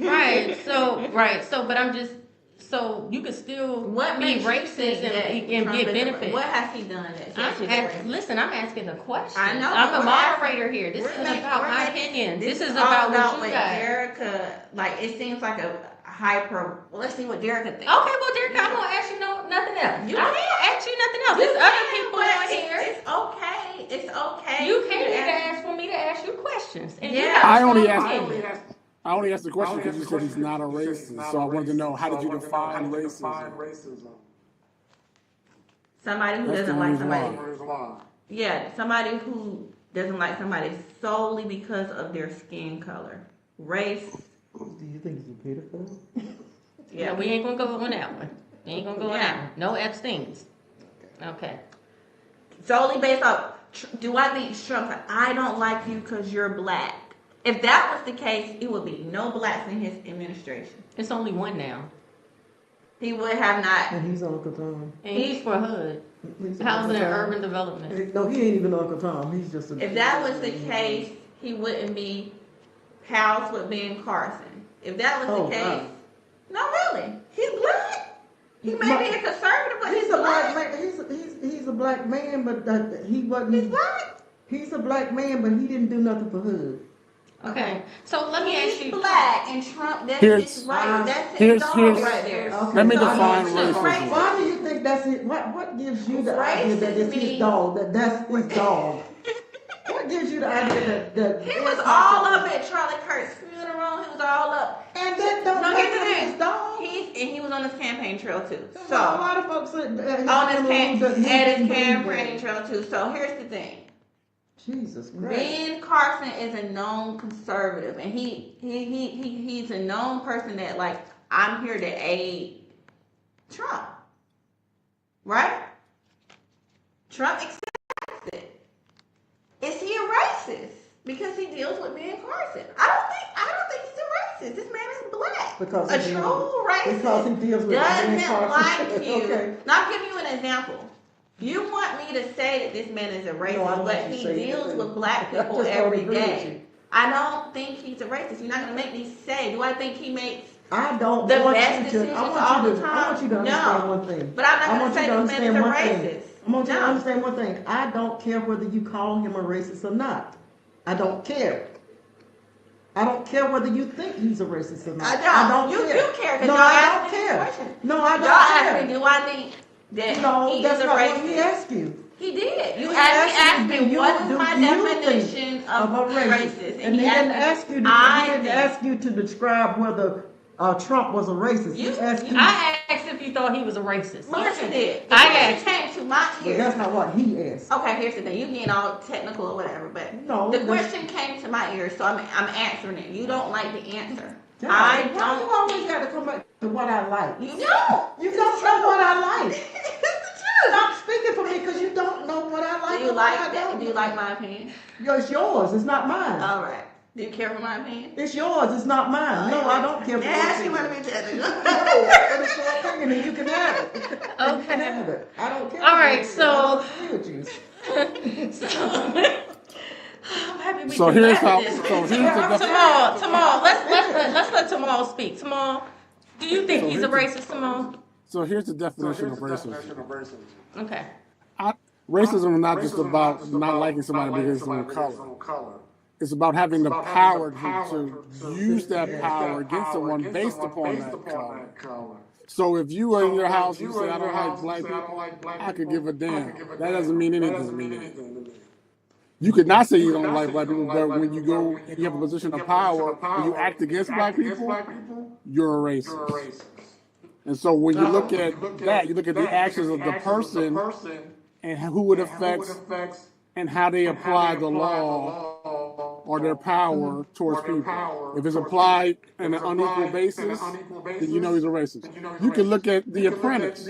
right? So, but I'm just so you could still What be makes you racist think that and Trump get is a- benefits. What has he done that? Listen, I'm asking a question. I know, I'm but a we're moderator here. This isn't about we're my making- opinion. This is all about what what you got. Derica, like, it seems like a hyper. Well, let's see what Derica thinks. Okay, well, Derek, I'm gonna ask you nothing else. You I can. can't ask you nothing else. You There's other can, people but on here. It's okay. It's okay. You came to here to ask- ask for me to ask you questions. And you Yeah. got a I only strong asked. opinion. I only asked the question because you said he's not a racist. So I wanted to know, how did you define racism? Somebody who That's the doesn't like reason somebody. why. Yeah, somebody who doesn't like somebody solely because of their skin color, race. Do you think he's a pedophile? Yeah, we ain't gonna go on that one. We ain't gonna go on Yeah. that one. No Epstein's. Okay. Solely based off. Do I think Trump? I don't like you because you're black. If that was the case, it would be no blacks in his administration. It's only one now. He would have not. And he's Uncle Tom. And he's for HUD. He's Housing and Uncle Tom. urban development. No, he ain't even Uncle Tom. He's just a. If that was the case, he wouldn't be pals with Ben Carson. If that was Oh, the case, wow. no, really, he's black. He may be a conservative, but He's a black man. He's a black man, but he wasn't. He's black. He's a black man, but he didn't do nothing for HUD. Okay. So let me ask He's you. black, and Trump. That's Here's- his right. That's here's- his dog here's- right there. Okay. Let me So define he's racism. racist. Why do you think that's it? What gives you the idea that it's his Racist dog? That's his dog. What gives you the idea that He was all up at Charlie Kirk's funeral. He was all up. And that don't No, make here's the him thing. his dog. He was on his campaign trail too. So a So lot of folks said on his campaign trail too. So here's the thing. Jesus Christ. Ben Carson is a known conservative, and he's a known person that, like, I'm here to aid Trump, right? Trump accepts it. Is he a racist because he deals with Ben Carson? I don't think he's a racist. This man is black. Because a he true deals- racist because he deals with Ben doesn't Carson. like you. Okay. Now I'll give you an example. You want me to say that this man is a racist, No, I don't but want you he to say deals anything. with black I people just don't every agree with day. you. I don't think he's a racist. You're not gonna make me say. Do I think he makes? I don't The want best you to. decisions I all want you the to. I time? want you to No. understand one thing. But I'm not I gonna want you say to this man is understand a one racist. thing. I want you to No. understand one thing. I don't care whether you call him a racist or not. I don't care. I don't care whether you think he's a racist or not. I don't. You care. do care, 'cause No, y'all I asked don't me this care. question. No, I Y'all don't asked care. me, do I think that No, he that's is a not what he racist? asked you. He did. You He asked you, me what is do my you definition think of a racist, And he didn't ask you to. He I didn't think. ask you to describe whether Trump was a racist. You, He asked you. I asked if you thought he was a racist. Melissa did. The I question asked. came to my But ears. that's not what he asked. Okay, here's the thing. You getting all technical or whatever, but No, the question came to my ears, so I'm answering it. You don't like the answer. Yeah, I why don't. you always got to come back to what I like? You don't. You don't know what I like. It's the truth. Stop speaking for me because you don't know what I like. Do you like that? Do you like my opinion? It's yours. It's not mine. All right. Do you care for my opinion? It's yours. It's not mine. No, I don't care for your Ask you opinion. what to be No, but it's your opinion and you can have it. You can Okay. have it. I don't care. All for right, your so- opinion. I don't agree with you. I'm happy we So can here's laugh how. at this. So here's the definition. Tamal, let's let Tamal speak. Tamal, do you think he's a racist, Tamal? So here's the definition of racism. Okay. Racism is not just about not liking somebody because of their color. It's about having the power to use that power against someone based upon that color. So if you are in your house, you say, I don't like black people, I could give a damn. That doesn't mean anything to me. You could not say you don't like black people, but when you go, you have a position of power, and you act against black people, you're a racist. And so when you look at that, you look at the actions of the person and who it affects and how they apply the law or their power towards people. If it's applied on an unequal basis, then you know he's a racist. You can look at The Apprentice.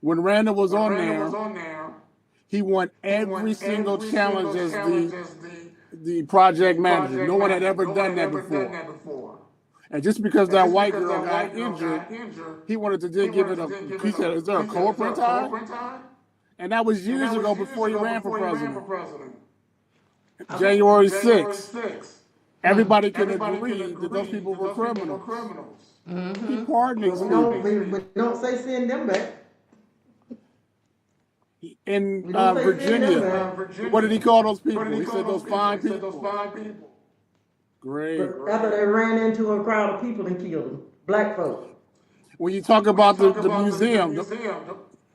When Randall was on there, he won every single challenge as the project manager. No one had ever done that before. And just because that white girl got injured, he wanted to then give it a, he said, is there a co-print time? And that was years ago before he ran for president. January 6th. Everybody can agree that those people were criminals. He pardoned these people. We don't say send them back. In Virginia, what did he call those people? He said those fine people. Great. After they ran into a crowd of people and killed them. Black folk. When you talk about the museum,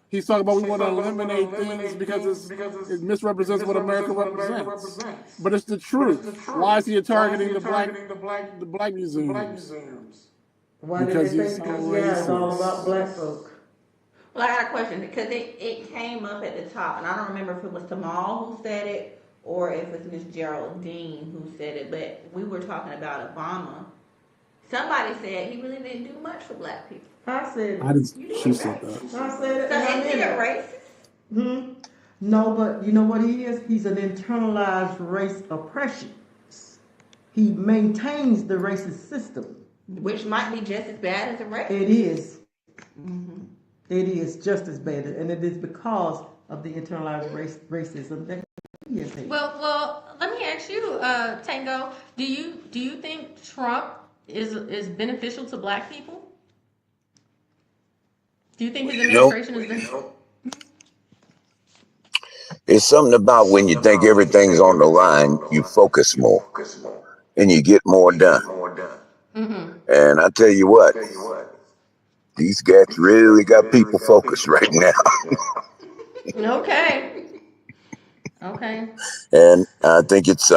he's talking about we want to eliminate things because it misrepresents what America represents. But it's the truth. Why is he targeting the black museums? Why Because did they he's think so it's all racist. about black folk? Well, I got a question because it came up at the top, and I don't remember if it was Tamal who said it or if it's Miss Geraldine who said it, but we were talking about Obama. Somebody said he really didn't do much for black people. I said I didn't. She said that. I said it. So and I is he meant a it. racist? No, but you know what he is? He's an internalized race oppression. He maintains the racist system. Which might be just as bad as a racist. It is. It is just as bad, and it is because of the internalized racism that he is in. Well, let me ask you, Tango. Do you think Trump is beneficial to black people? Do you think his administration is beneficial? It's something about when you think everything's on the line, you focus more and you get more done. And I tell you what, these guys really got people focused right now. Okay. And I think it's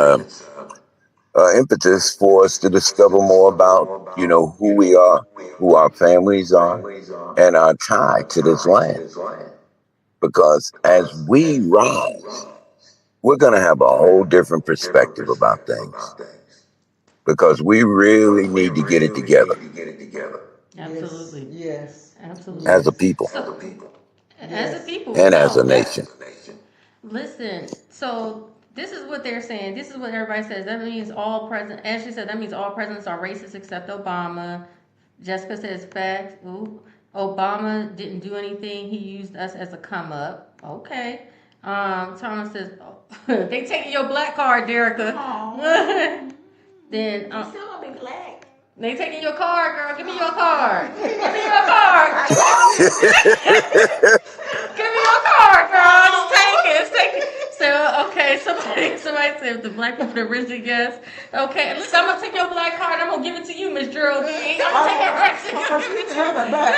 impetus for us to discover more about, who we are, who our families are, and our tie to this land. Because as we rise, we're going to have a whole different perspective about things. Because we really need to get it together. Absolutely. Yes. Absolutely. As a people. As a people. And as a nation. Listen, so this is what they're saying. This is what everybody says. That means all presidents, Ashley said, that means all presidents are racist except Obama. Jessica says, fact. Ooh, Obama didn't do anything. He used us as a come up. Okay. Thomas says, they taking your black card, Derica. Then You still gonna be black. they taking your card, girl. Give me your card. Give me your card. Give me your card, girl. Just take it. So okay, somebody said said the black people that originally guessed. Okay, listen, I'm gonna take your black card. I'm gonna give it to you, Miss Geraldine. I'm gonna take it back to you. You can have it back.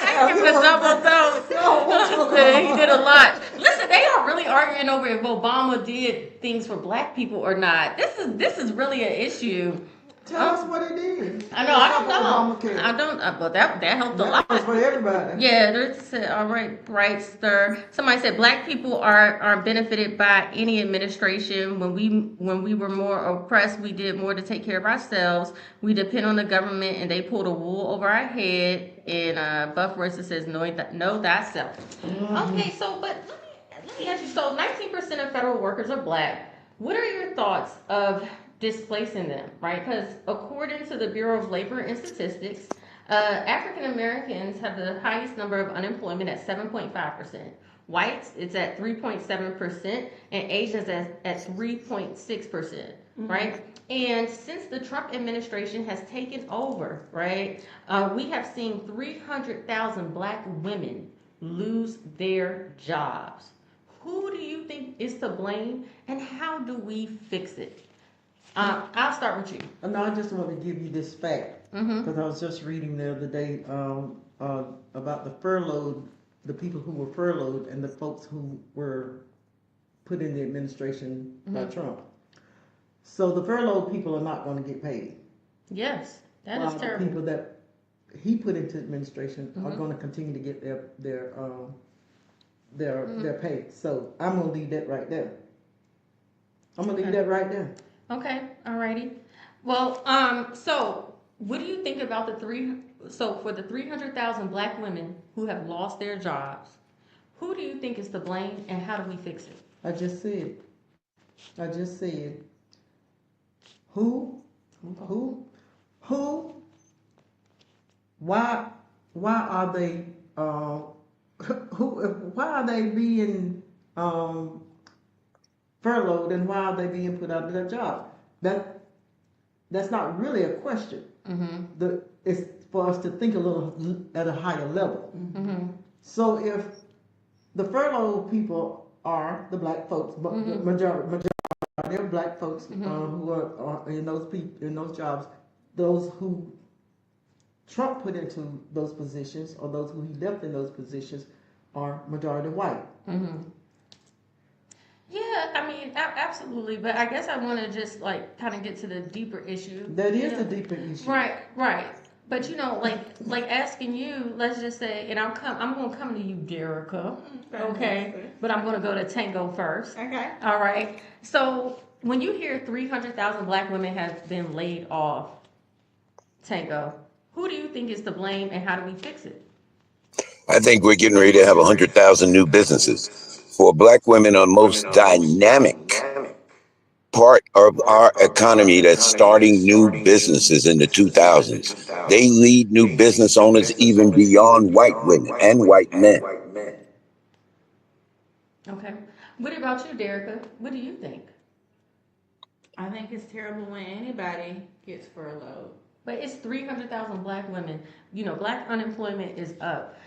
I give it a double dose. Listen, he did a lot. Listen, they are really arguing over if Obama did things for black people or not. This is really an issue. Tell us what it is. I know. I don't know. Obamacare. I don't. But that helped a That lot. was for everybody. Yeah, there's all right, sir. Somebody said black people are benefited by any administration. When we were more oppressed, we did more to take care of ourselves. We depend on the government, and they pull the wool over our head. And Buff Royce says, know thyself." Okay, so but let me ask you. So 19% of federal workers are black. What are your thoughts of displacing them? Right, because according to the Bureau of Labor and Statistics, African Americans have the highest number of unemployment at 7.5%. Whites, it's at 3.7%, and Asians at 3.6%, right? And since the Trump administration has taken over, right, we have seen 300,000 black women lose their jobs. Who do you think is to blame, and how do we fix it? I'll start with you. No, I just want to give you this fact because I was just reading the other day about the furloughed, the people who were furloughed, and the folks who were put in the administration by Trump. So the furloughed people are not going to get paid. Yes, that While is the terrible. people that he put into administration are going to continue to get their pay. So I'm going to leave that right there. I'm going to leave that right there. Okay, alrighty. Well, so what do you think about for the 300,000 black women who have lost their jobs, who do you think is to blame, and how do we fix it? I just said, who, why are they, why are they being, furloughed, and why are they being put out of their job? That's not really a question. It's for us to think a little at a higher level. So if the furloughed people are the black folks, but the majority of black folks who are in those jobs, those who Trump put into those positions, or those who he left in those positions, are majority white. Yeah, I mean, absolutely. But I guess I want to just like kind of get to the deeper issue. That is the deeper issue. Right. But like asking you, let's just say, and I'm gonna come to you, Derica. Okay. But I'm gonna go to Tango first. Okay. All right. So when you hear 300,000 black women have been laid off, Tango, who do you think is to blame, and how do we fix it? I think we're getting ready to have 100,000 new businesses. For black women, are most dynamic part of our economy that's starting new businesses in the 2000s. They lead new business owners even beyond white women and white men. Okay. What about you, Derica? What do you think? I think it's terrible when anybody gets furloughed. But it's 300,000 black women. Black unemployment is up.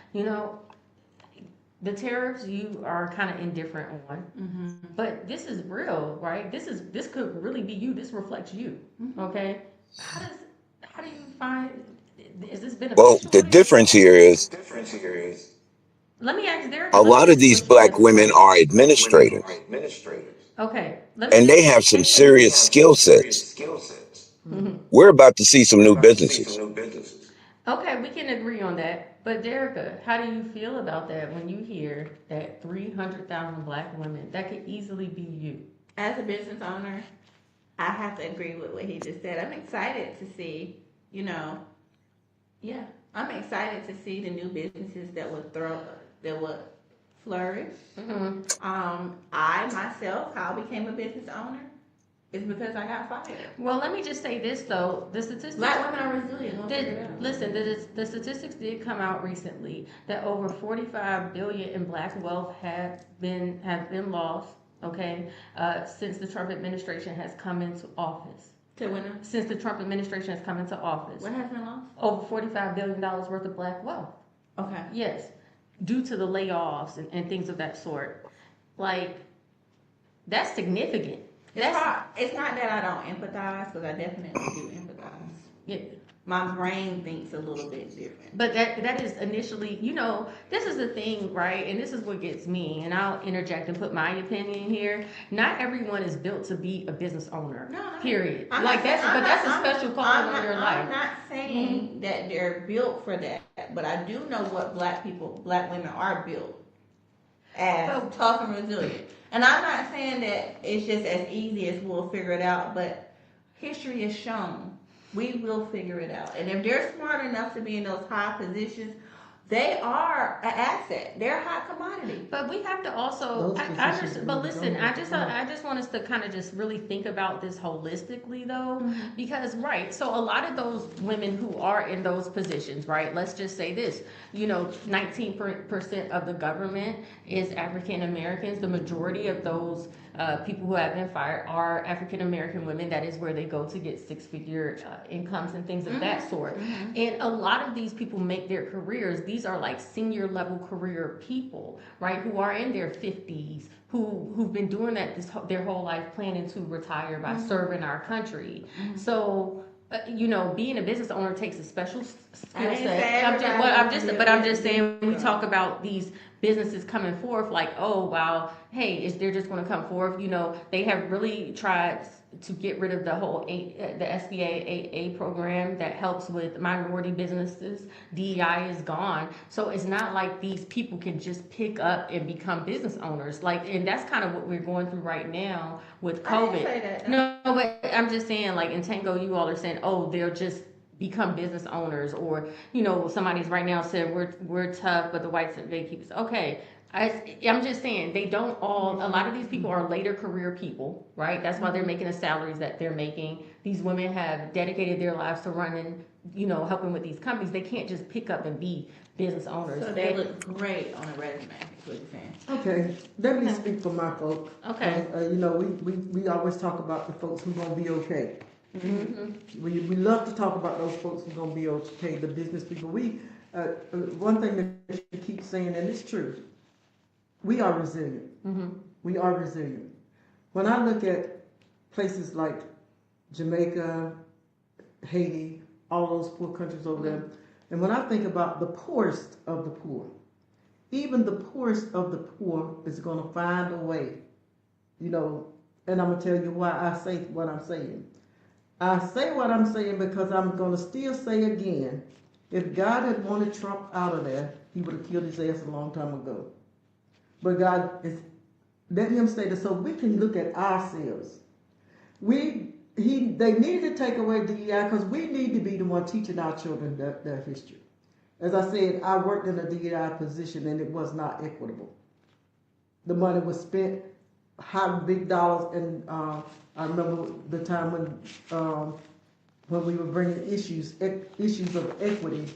The tariffs you are kind of indifferent on, but this is real, right? This could really be you. This reflects you. Okay. How do you find? Is this beneficial? Well, the difference here is Let me ask Derek. a lot of these black women are administrators, Okay. and they have some serious skill sets. We're about to see some new businesses. Okay, we can agree on that. But Derica, how do you feel about that when you hear that 300,000 black women, that could easily be you? As a business owner, I have to agree with what he just said. I'm excited to see, I'm excited to see the new businesses that would flourish. I myself, how I became a business owner is because I got fired. Well, let me just say this though: the statistics. Black women are resilient. The statistics did come out recently that over 45 billion in black wealth have been lost. Okay, since the Trump administration has come into office. Since the Trump administration has come into office. What has been lost? Over $45 billion worth of black wealth. Okay. Yes, due to the layoffs and things of that sort. Like, that's significant. It's not that I don't empathize, because I definitely do empathize. Yeah. My brain thinks a little bit different. But that is initially, this is the thing, right? And this is what gets me, and I'll interject and put my opinion here. Not everyone is built to be a business owner. No, period. I'm Like not that's, saying- but I'm that's not- a special calling in your life. I'm not saying that they're built for that, but I do know what black women are built as tough and resilient. And I'm not saying that it's just as easy as we'll figure it out, but history has shown we will figure it out. And if they're smart enough to be in those high positions, they are an asset. They're a hot commodity. But we have to also, Those I positions understand, but really listen, don't I just want us to kind of just really think about this holistically though, because right, so a lot of those women who are in those positions, right, let's just say this, 19% of the government is African Americans. The majority of those people who have been fired are African American women. That is where they go to get six-figure incomes and things of that sort. And a lot of these people make their careers. These are like senior level career people, right? Who are in their 50s, who've been doing that their whole life, planning to retire by serving our country. So. Being a business owner takes a special skill set. I'm just saying we talk about these businesses coming forth like, oh wow, hey, they're just going to come forth. They have really tried to get rid of the whole the SBA 8A program that helps with minority businesses. DEI is gone, so it's not like these people can just pick up and become business owners. And that's kind of what we're going through right now with COVID. I didn't say that. No, but I'm just saying, like in Tango, you all are saying, oh, they'll just become business owners, or somebody's right now said we're tough, but the whites are gatekeepers. Okay, I'm just saying they don't all. A lot of these people are later career people, right? That's why they're making the salaries that they're making. These women have dedicated their lives to running, helping with these companies. They can't just pick up and be business owners. So they look great on a resume, is what you're saying. Okay, let me speak for my folks. Okay. We always talk about the folks who gonna be okay. We love to talk about those folks who gonna be okay, the business people. One thing that you keep saying, and it's true, we are resilient. We are resilient. When I look at places like Jamaica, Haiti, all those poor countries over there, and when I think about the poorest of the poor, even the poorest of the poor is going to find a way, and I'm going to tell you why I say what I'm saying. I say what I'm saying because I'm going to still say again, if God had wanted Trump out of there, he would have killed his ass a long time ago. But God is letting him stay there so we can look at ourselves. They needed to take away DEI because we need to be the one teaching our children their history. As I said, I worked in a DEI position and it was not equitable. The money was spent, big dollars, and I remember the time when we were bringing issues of equity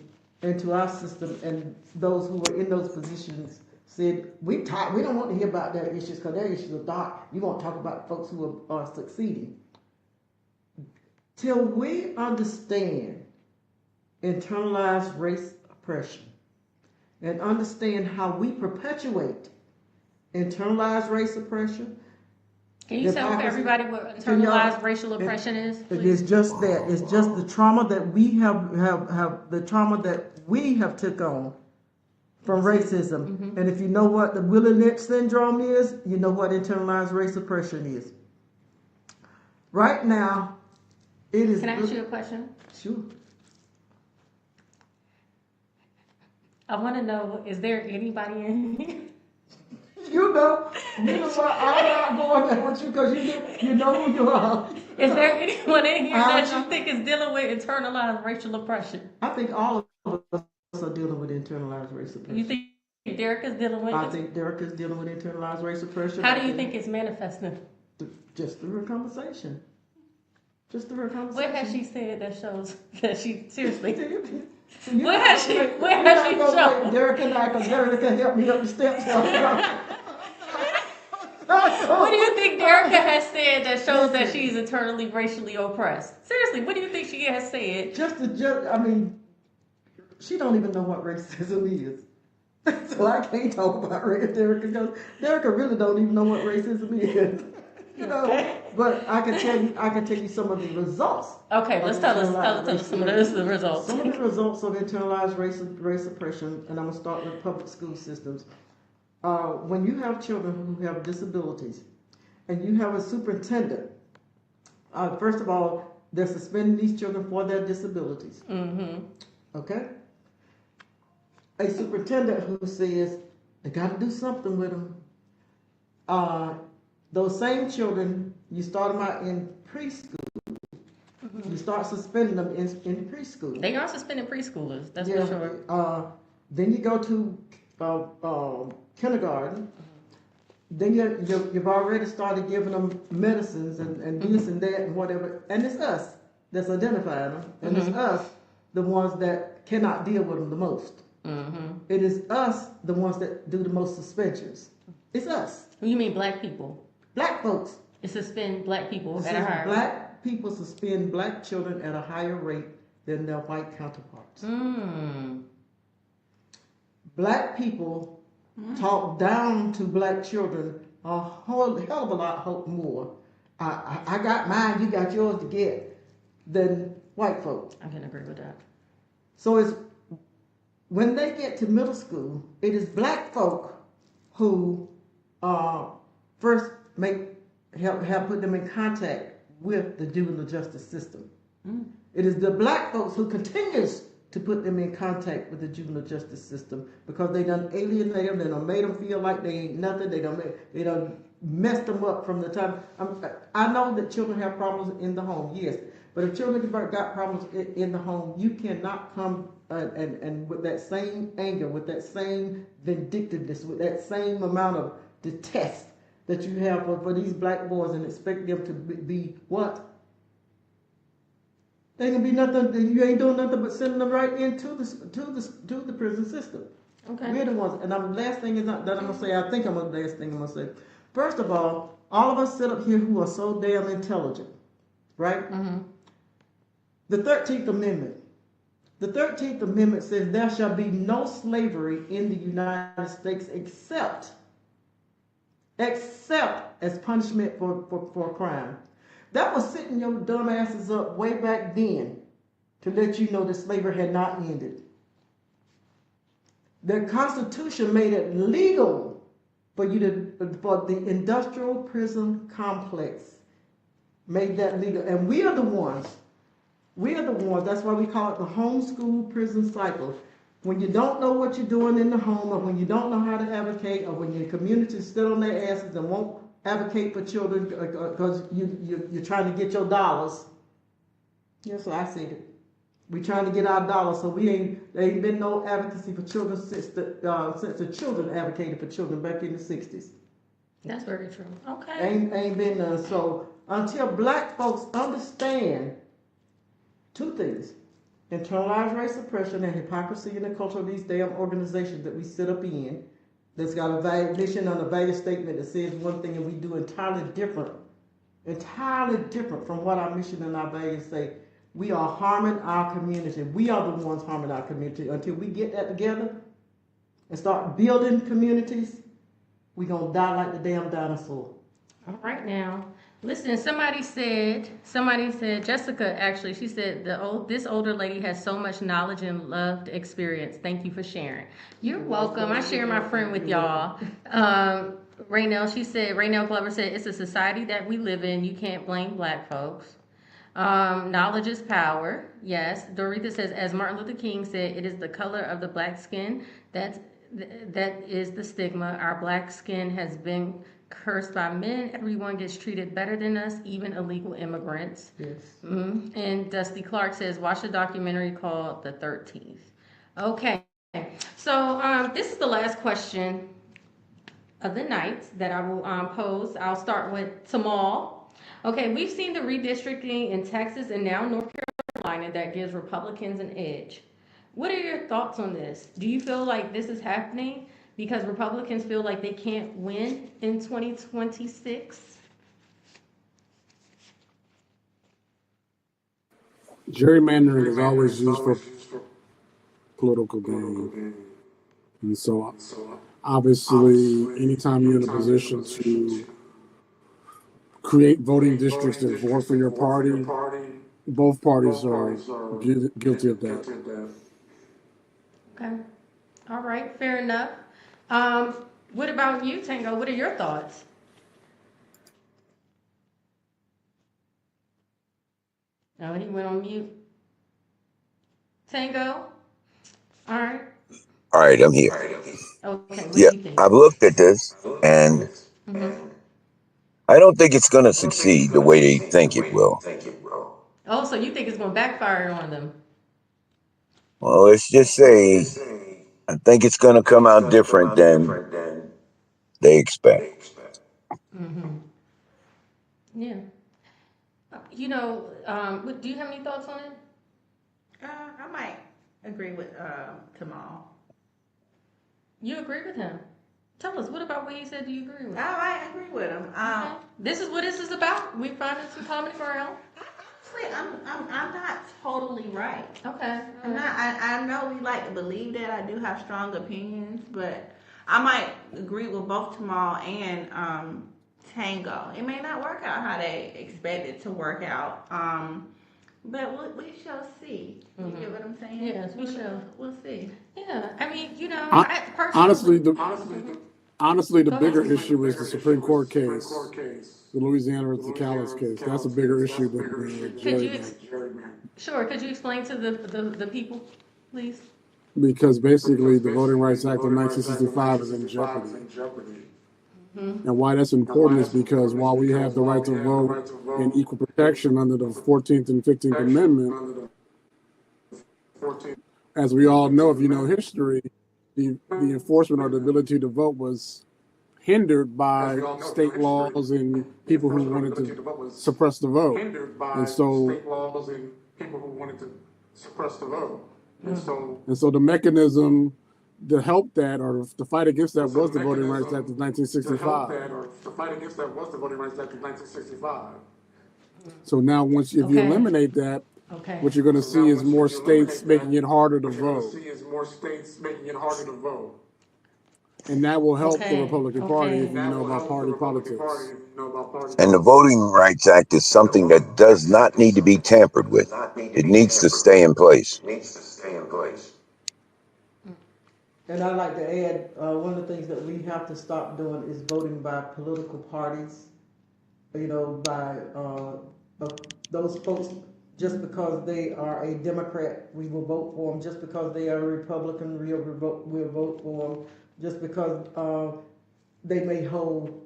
into our system, and those who were in those positions said, we don't want to hear about their issues because their issues are dark. You won't talk about folks who are succeeding. Till we understand internalized race oppression and understand how we perpetuate internalized race oppression. Can you tell everybody what internalized racial oppression is? It is just that. It's just the trauma that we have the trauma that we have took on from racism. And if you know what the Willie Lynch syndrome is, you know what internalized race oppression is. Right now, it is. Can I ask you a question? Sure. I want to know, is there anybody in here? You know what? I'm not going there with you because you know who you are. Is there anyone in here that you think is dealing with internalized racial oppression? I think all of us are dealing with internalized race oppression. You think Derek is dealing with it? I think Derek is dealing with internalized race oppression. How do you think it's manifesting? Just through her conversation. What has she said that shows that she seriously? What has she shown? Derek and I, because Derek can help me up the steps. What do you think Derica has said that shows that she's internally racially oppressed? Seriously, what do you think she has said? She don't even know what racism is. So I can't talk about Derek because Derica really don't even know what racism is. You know, Okay. but I can tell you some of the results. Okay, let's tell us some of the results. Some of the results of internalized race oppression, and I'm gonna start with public school systems. When you have children who have disabilities, and you have a superintendent, first of all, they're suspending these children for their disabilities. Mm-hmm. Okay? A superintendent who says they got to do something with them. Those same children, you start them out in preschool. You start suspending them in preschool. They are suspending preschoolers, that's Yeah. for sure. Then you go to kindergarten. Then you've already started giving them medicines and this and that and whatever. And it's us that's identifying them. And it's us, the ones that cannot deal with them the most. It is us, the ones that do the most suspensions. It's us. You mean black people? Black folks. It suspend black people It at a says higher black people suspend black children at a higher rate than their white counterparts. Black people talk down to black children a whole hell of a lot more. I got mine, you got yours to get, than white folks. I can agree with that. So it's when they get to middle school, it is black folk who first have put them in contact with the juvenile justice system. It is the black folks who continues to put them in contact with the juvenile justice system because they done alienate them, they done made them feel like they ain't nothing, they done messed them up from the time. I know that children have problems in the home, yes, but if children got problems in the home, you cannot come and with that same anger, with that same vindictiveness, with that same amount of detest that you have for these black boys and expect them to be what? They ain't gonna be nothing. You ain't doing nothing but sending them right into the prison system. Okay. We're the ones. And last thing is that I'm gonna say. I think I'm gonna last thing I'm gonna say. First of all of us sit up here who are so damn intelligent, right? The 13th Amendment. The 13th Amendment says there shall be no slavery in the United States except as punishment for a crime. That was sitting your dumb asses up way back then to let you know that slavery had not ended. The Constitution made it legal for the industrial prison complex. Made that legal. And we are the ones, that's why we call it the homeschool prison cycle. When you don't know what you're doing in the home, or when you don't know how to advocate, or when your community still on their asses and won't advocate for children because you're trying to get your dollars. Yes, I said it. We're trying to get our dollars, so there ain't been no advocacy for children since the children advocated for children back in the 60s. That's very true. Okay. Ain't been none. So until black folks understand two things: internalized race oppression and hypocrisy in the culture of these damn organizations that we sit up in, that's got a value mission and a value statement that says one thing and we do entirely different from what our mission and our values say. We are harming our community. We are the ones harming our community. Until we get that together and start building communities, we're going to die like the damn dinosaur. All right now. Listen, somebody said, Jessica actually, she said, this older lady has so much knowledge and loved experience. Thank you for sharing. You're welcome. I share my friend with y'all. Raynell Glover said, it's a society that we live in. You can't blame black folks. Knowledge is power. Yes. Doretha says, as Martin Luther King said, it is the color of the black skin that is the stigma. Our black skin has been cursed by men. Everyone gets treated better than us, even illegal immigrants. Yes. And Dusty Clark says, watch a documentary called The 13th. Okay. So this is the last question of the night that I will pose. I'll start with Tamal. Okay, we've seen the redistricting in Texas and now North Carolina that gives Republicans an edge. What are your thoughts on this? Do you feel like this is happening because Republicans feel like they can't win in 2026? Gerrymandering is always used for political gain. And so, obviously, anytime you're in a position to create voting districts that vote for your party. Both parties are guilty of that. Okay. All right. Fair enough. What about you, Tango? What are your thoughts? Oh, he went on mute. Tango. All right. All right, I'm here. Okay. What do Yeah, you think? I've looked at this, and Mm-hmm. I don't think it's going to succeed the way they think it will. Oh, so you think it's going to backfire on them? Well, let's just say I think it's going to come out different than they expect. Mm-hmm. Yeah. Do you have any thoughts on it? I might agree with Kamal. You agree with him? Tell us, what about what he said do you agree Oh, with? I agree with him. Okay. This is what this is about. We finding some common ground. Honestly, I'm not totally right. Okay. I'm not. I know we like to believe that. I do have strong opinions, but I might agree with both Tamal and Tango. It may not work out how they expect it to work out. But we shall see. You get what I'm saying? Yes, we shall. We'll see. Yeah. I mean, Hon- I Honestly, personally. the Go ahead. bigger issue is the Supreme Court case, the Louisiana versus Callis case. That's a bigger issue than the Could you gerrymandering. sure? Could you explain to the people, please? Because basically the Voting Rights Act of 1965 is in jeopardy. And why that's important is because while we have the right to vote and equal protection under the 14th and 15th Amendment, as we all know, if you know history, the enforcement or the ability to vote was hindered by state laws and people who wanted to suppress the vote. And so the mechanism to help that or to fight against that was the Voting Rights Act of 1965. So now if you Okay. eliminate that, Okay. what you're going to see is more states making it harder to vote. And that will help the Republican Party if you know about party politics. And the Voting Rights Act is something that does not need to be tampered with. It needs to stay in place. And I'd like to add, one of the things that we have to stop doing is voting by political parties. By those folks, just because they are a Democrat, we will vote for them. Just because they are a Republican, we'll vote for them. Just because they may hold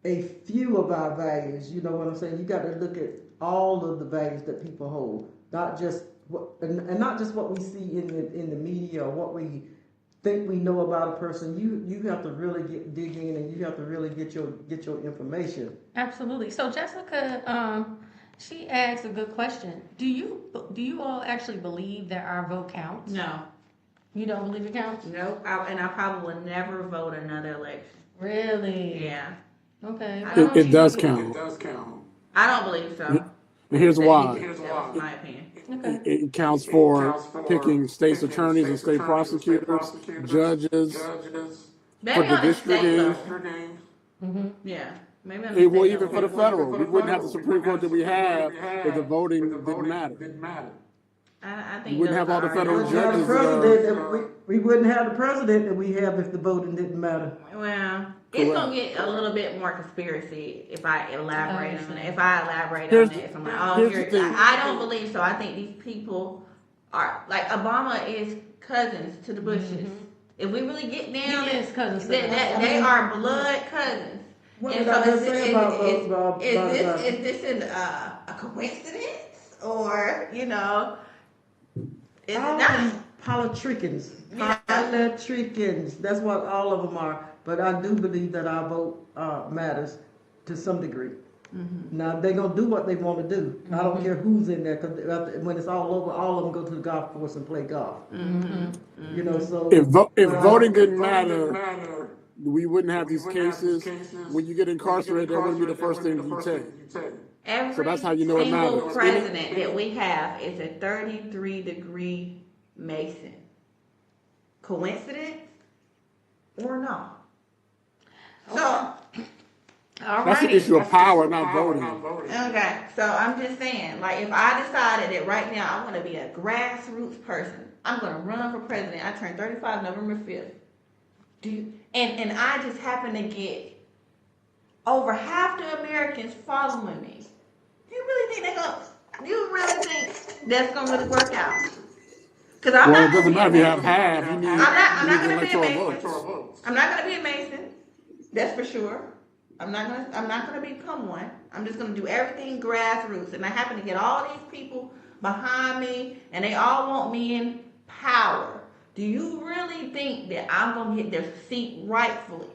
a few of our values. You know what I'm saying? You got to look at all of the values that people hold, not just and not just what we see in the media or what we think we know about a person. You have to really dig in, and you have to really get your information. Absolutely. So Jessica, she asked a good question. Do you all actually believe that our vote counts? No. You don't believe it counts? Nope. And I probably will never vote another election. Really? Yeah. Okay. It does count. I don't believe so. And here's why. That's my opinion. Okay. It counts for picking state's attorneys and state prosecutors, judges, Maybe for the on the state districting. level. Yeah. Maybe on the state Well, level. even for the federal, we wouldn't have the Supreme Court that we have if the voting didn't matter. I think We wouldn't have all the federal We wouldn't have the judges. president. We wouldn't have the president that we have if the voting didn't matter. Well, it's gonna get a little bit more conspiracy if I elaborate on it. If I elaborate on it, I'm like, oh, here's the thing. I don't believe so. I think these people are like Obama is cousins to the Bushes. If we really get down, He is cousins to they are blood cousins. What And did I so just say about is this a coincidence or is it not? Politricians. Yeah. Politricians. That's what all of them are. But I do believe that our vote matters to some degree. Mm-hmm. Now they're gonna do what they want to do. I don't care who's in there, because when it's all over, all of them go to the golf course and play golf. Mm-hmm. So If voting didn't matter, we wouldn't have these cases. When you get incarcerated, that wouldn't be the first thing you take. Every that's how you know it single matters. president that we have is a 33-degree Mason. Coincidence or no? So All That's the righty. issue of power, not voting. Okay, so I'm just saying, like, if I decided that right now I want to be a grassroots person, I'm going to run for president. I turn 35 November 5th. And I just happen to get over half the Americans following me. Do you really think they're going to, do you really think that's going to really work out? Because I'm Well, it not going to doesn't be a matter if you have Mason. half. I'm You not need the going to be a electoral Mason. votes. I'm not going to be a Mason. That's for sure. I'm not gonna become one. I'm just gonna do everything grassroots. And I happen to get all these people behind me and they all want me in power. Do you really think that I'm gonna get their seat rightfully?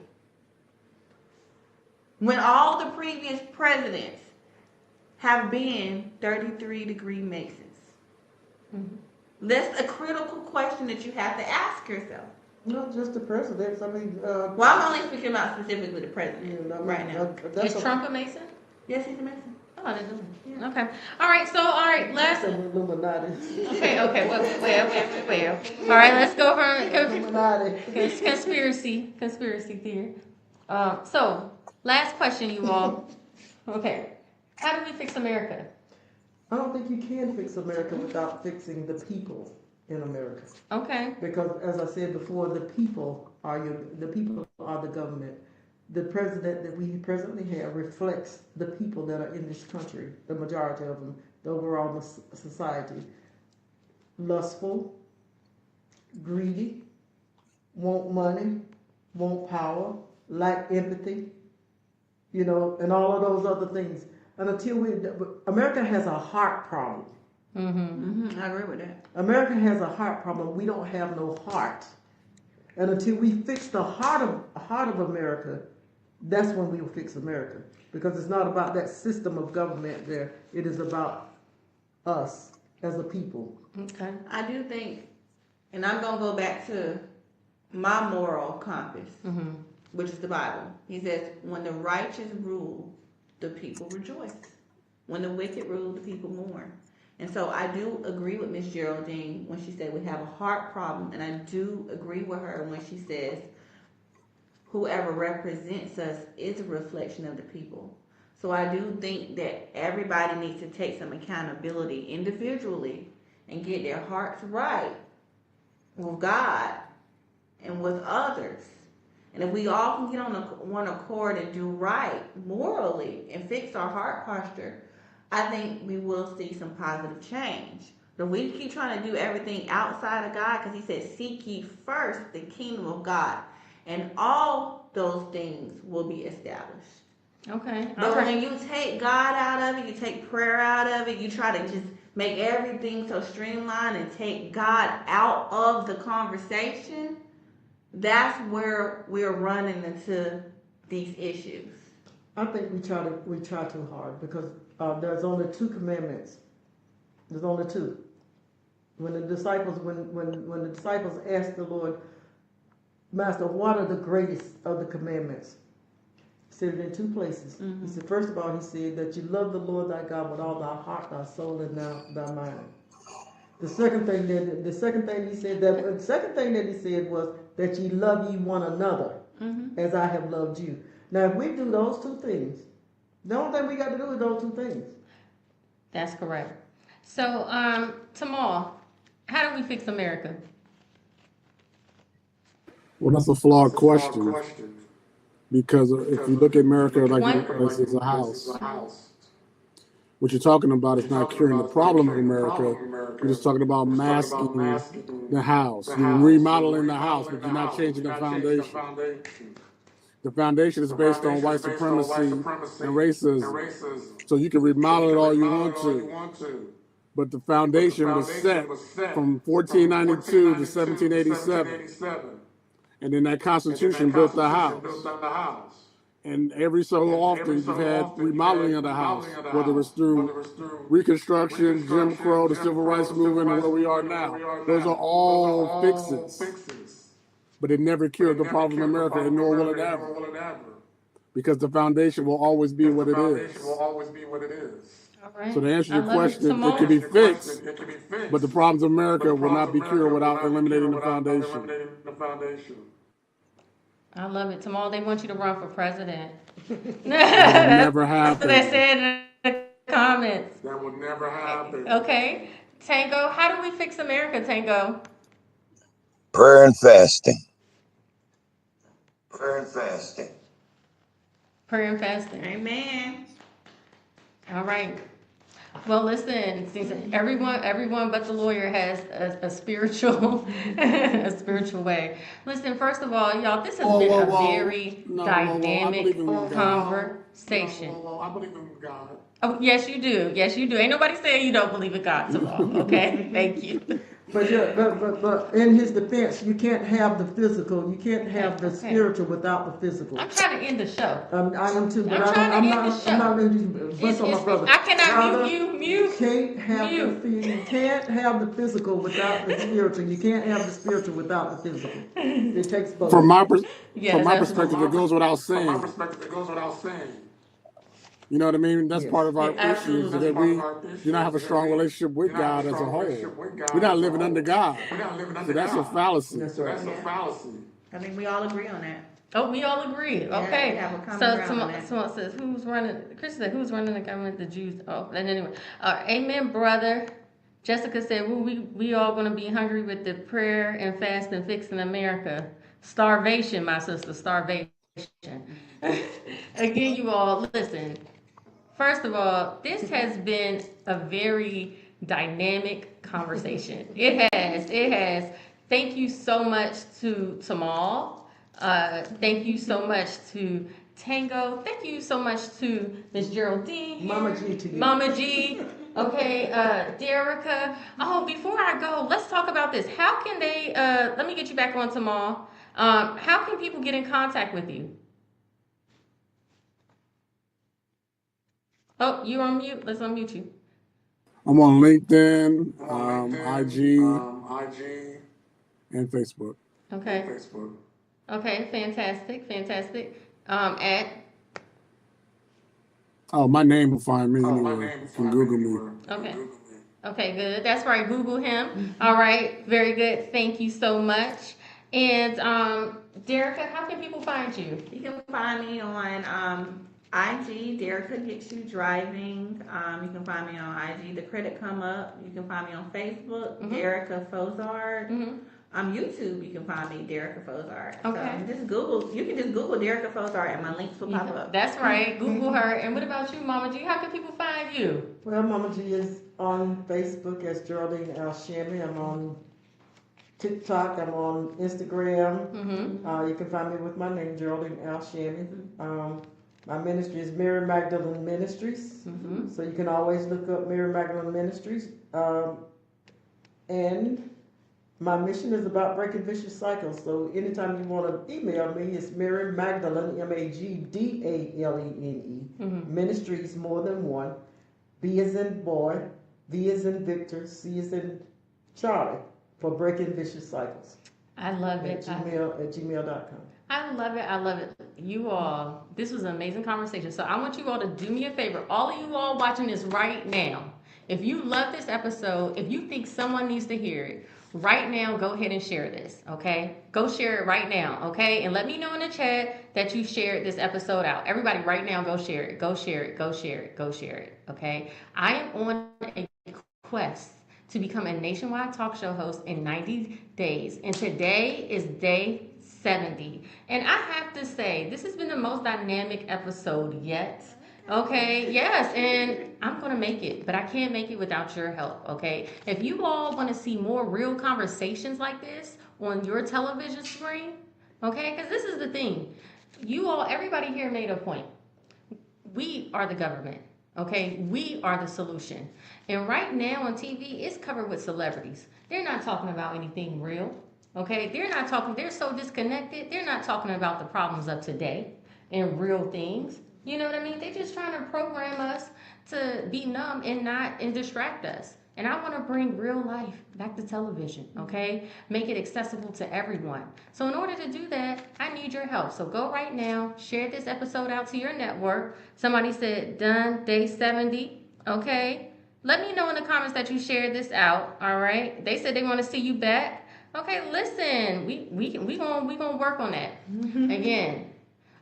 When all the previous presidents have been 33-degree Masons. Mm-hmm. That's a critical question that you have to ask yourself. Not just the presidents. I mean, well, I'm only speaking about specifically the president right now. Is Trump a Mason? Yes, he's a Mason. Oh, I didn't know. Yeah. Okay. All right. Last. Illuminati. Okay. Well. All right. Let's go from conspiracy theory. So, last question, you all. Okay. How do we fix America? I don't think you can fix America without fixing the people in America. Okay. Because as I said before, the people are the government. The president that we presently have reflects the people that are in this country, the majority of them, the overall society. Lustful, greedy, want money, want power, lack empathy, and all of those other things. And America has a heart problem. I agree with that. America has a heart problem. We don't have no heart. And until we fix the heart of America, that's when we will fix America. Because it's not about that system of government there. It is about us as a people. Okay. I do think, and I'm going to go back to my moral compass, which is the Bible. He says, when the righteous rule, the people rejoice. When the wicked rule, the people mourn. And so I do agree with Miss Geraldine when she said we have a heart problem, and I do agree with her when she says whoever represents us is a reflection of the people. So I do think that everybody needs to take some accountability individually and get their hearts right with God and with others. And if we all can get on one accord and do right morally and fix our heart posture, I think we will see some positive change. But we keep trying to do everything outside of God, because he said, seek ye first the kingdom of God, and all those things will be established. Okay. But when you take God out of it, you take prayer out of it, you try to just make everything so streamlined and take God out of the conversation, that's where we're running into these issues. I think we try too hard, because there's only 2 commandments. There's only 2. When the disciples asked the Lord, Master, what are the greatest of the commandments? He said it in 2 places. He said, first of all, he said that you love the Lord thy God with all thy heart, thy soul, and thy mind. The second thing that he said was that ye love ye one another as I have loved you. Now, if we do those 2 things, the only thing we got to do is those 2 things. That's correct. So, Tamal, how do we fix America? Well, that's a flawed question. Because if you look at America like as a house, what you're talking about is not curing the problem of America. You're just talking about masking the house. You're remodeling the house, but you're not changing the foundation. The foundation is based on white supremacy and racism. So you can remodel it all you want to. But the foundation was set from 1492 to 1787. And then that Constitution built the house. And every so often you've had remodeling of the house, whether it's through Reconstruction, Jim Crow, the Civil Rights Movement, and where we are now. Those are all fixes. But it never cured the problem in America, and nor will it ever. Because the foundation will always be what it is. Right. So to answer your question, it can be fixed, but the problems of America will not be cured without eliminating the foundation. I love it. Tomorrow they want you to run for president. That will never That's what they happen. said in the comments. That will never happen. Okay. Tango, how do we fix America, Tango? Prayer and fasting. Prayer and fasting. Prayer and fasting. Amen. All right. Well, listen, since everyone but the lawyer has a spiritual, a spiritual way. Listen, first of all, y'all, this has Whoa, been whoa, a whoa. very No, whoa, whoa. I believe dynamic in God. conversation. Whoa. I believe in God. Oh, yes, you do. Yes, you do. Ain't nobody saying you don't believe in God tomorrow. Okay, thank you. But yeah, but in his defense, you can't have the physical, you can't have the Okay. spiritual without the physical. I'm trying to end the show. I am too, but I'm trying to end the I'm not show. ready to bust on my brother. I cannot Brother, mute you. you Mute. can't have Mute. you can't have the physical without the spiritual. You can't have the spiritual without the physical. It takes both. From my Yes, perspective, it goes without From my saying. perspective, it goes without saying. You know what I mean? That's Yes. part of our Yeah, issues absolutely. that Part we of our issues do not have a that strong we relationship do with not have God a as a strong whole. relationship with God We're not as a living under whole. God. We're not living So under that's a God. fallacy. That's So right. that's a Yeah. fallacy. I think we all agree on that. Oh, we all agree. Yeah, Okay. we have a common So ground on that. someone says, who's running? Chris said, who's running the government? The Jews. Oh, and anyway. Amen, brother. Jessica said, well, we all going to be hungry with the prayer and fast and fixing America. Starvation, my sister, starvation. Again, you all, listen. First of all, this has been a very dynamic conversation. It has. Thank you so much to Tamal. Thank you so much to Tango. Thank you so much to Miss Geraldine. Here. Mama G to you. Mama G. Okay, Derica. Oh, before I go, let's talk about this. How can they, let me get you back on Tamal. How can people get in contact with you? Oh, you're on mute. Let's unmute you. I'm on LinkedIn, I'm on LinkedIn, IG, IG, and Facebook. Okay. Facebook. Okay, fantastic. At Oh, my name will find me My anywhere. name You is can fine Google me. anywhere. okay. Google me. Okay, good. That's right. Google him. All right, very good. Thank you so much. And Derica, how can people find you? You can find me on IG, Derica Gets You Driving. You can find me on IG, The Credit Come Up. You can find me on Facebook, Derica Fozard. YouTube, you can find me, Derica Fozard. Okay. So just Google, you can just Google Derica Fozard and my links will pop up. That's right. Google her. And what about you, Mama G? How can people find you? Well, Mama G is on Facebook as Geraldine Al Shami. I'm on TikTok. I'm on Instagram. You can find me with my name, Geraldine Al Shami. My ministry is Mary Magdalene Ministries. So you can always look up Mary Magdalene Ministries. And my mission is about breaking vicious cycles. So anytime you want to email me, it's Mary Magdalene, Magdalene, Ministries, more than one. B as in boy, V as in Victor, C as in Charlie, for breaking vicious cycles. I love it. At gmail.com. I love it. I love it. You all, this was an amazing conversation. So I want you all to do me a favor. All of you all watching this right now, if you love this episode, if you think someone needs to hear it, right now, go ahead and share this, okay? Go share it right now, okay? And let me know in the chat that you shared this episode out. Everybody right now, go share it. Go share it. Go share it. Go share it, okay? I am on a quest to become a nationwide talk show host in 90 days. And today is day 70. And I have to say, this has been the most dynamic episode yet. Okay, yes, and I'm gonna make it, but I can't make it without your help, okay? If you all wanna see more real conversations like this on your television screen, okay, because this is the thing. You all, everybody here made a point. We are the government, okay? We are the solution. And right now on TV, it's covered with celebrities. They're not talking about anything real, okay? They're so disconnected, they're not talking about the problems of today and real things. You know what I mean? They're just trying to program us to be numb and distract us. And I want to bring real life back to television, okay? Make it accessible to everyone. So in order to do that, I need your help. So go right now, share this episode out to your network. Somebody said, done, day 70, okay? Let me know in the comments that you shared this out, all right? They said they want to see you back. Okay, listen, we gonna work on that. Again,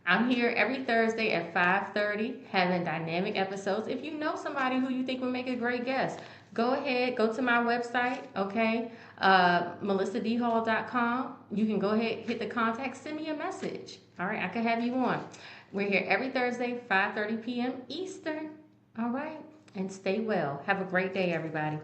I'm here every Thursday at 5:30 having dynamic episodes. If you know somebody who you think would make a great guest, go ahead, go to my website, okay, melissadhall.com. You can go ahead, hit the contact, send me a message. All right, I can have you on. We're here every Thursday, 5:30 p.m. Eastern. All right, and stay well. Have a great day, everybody.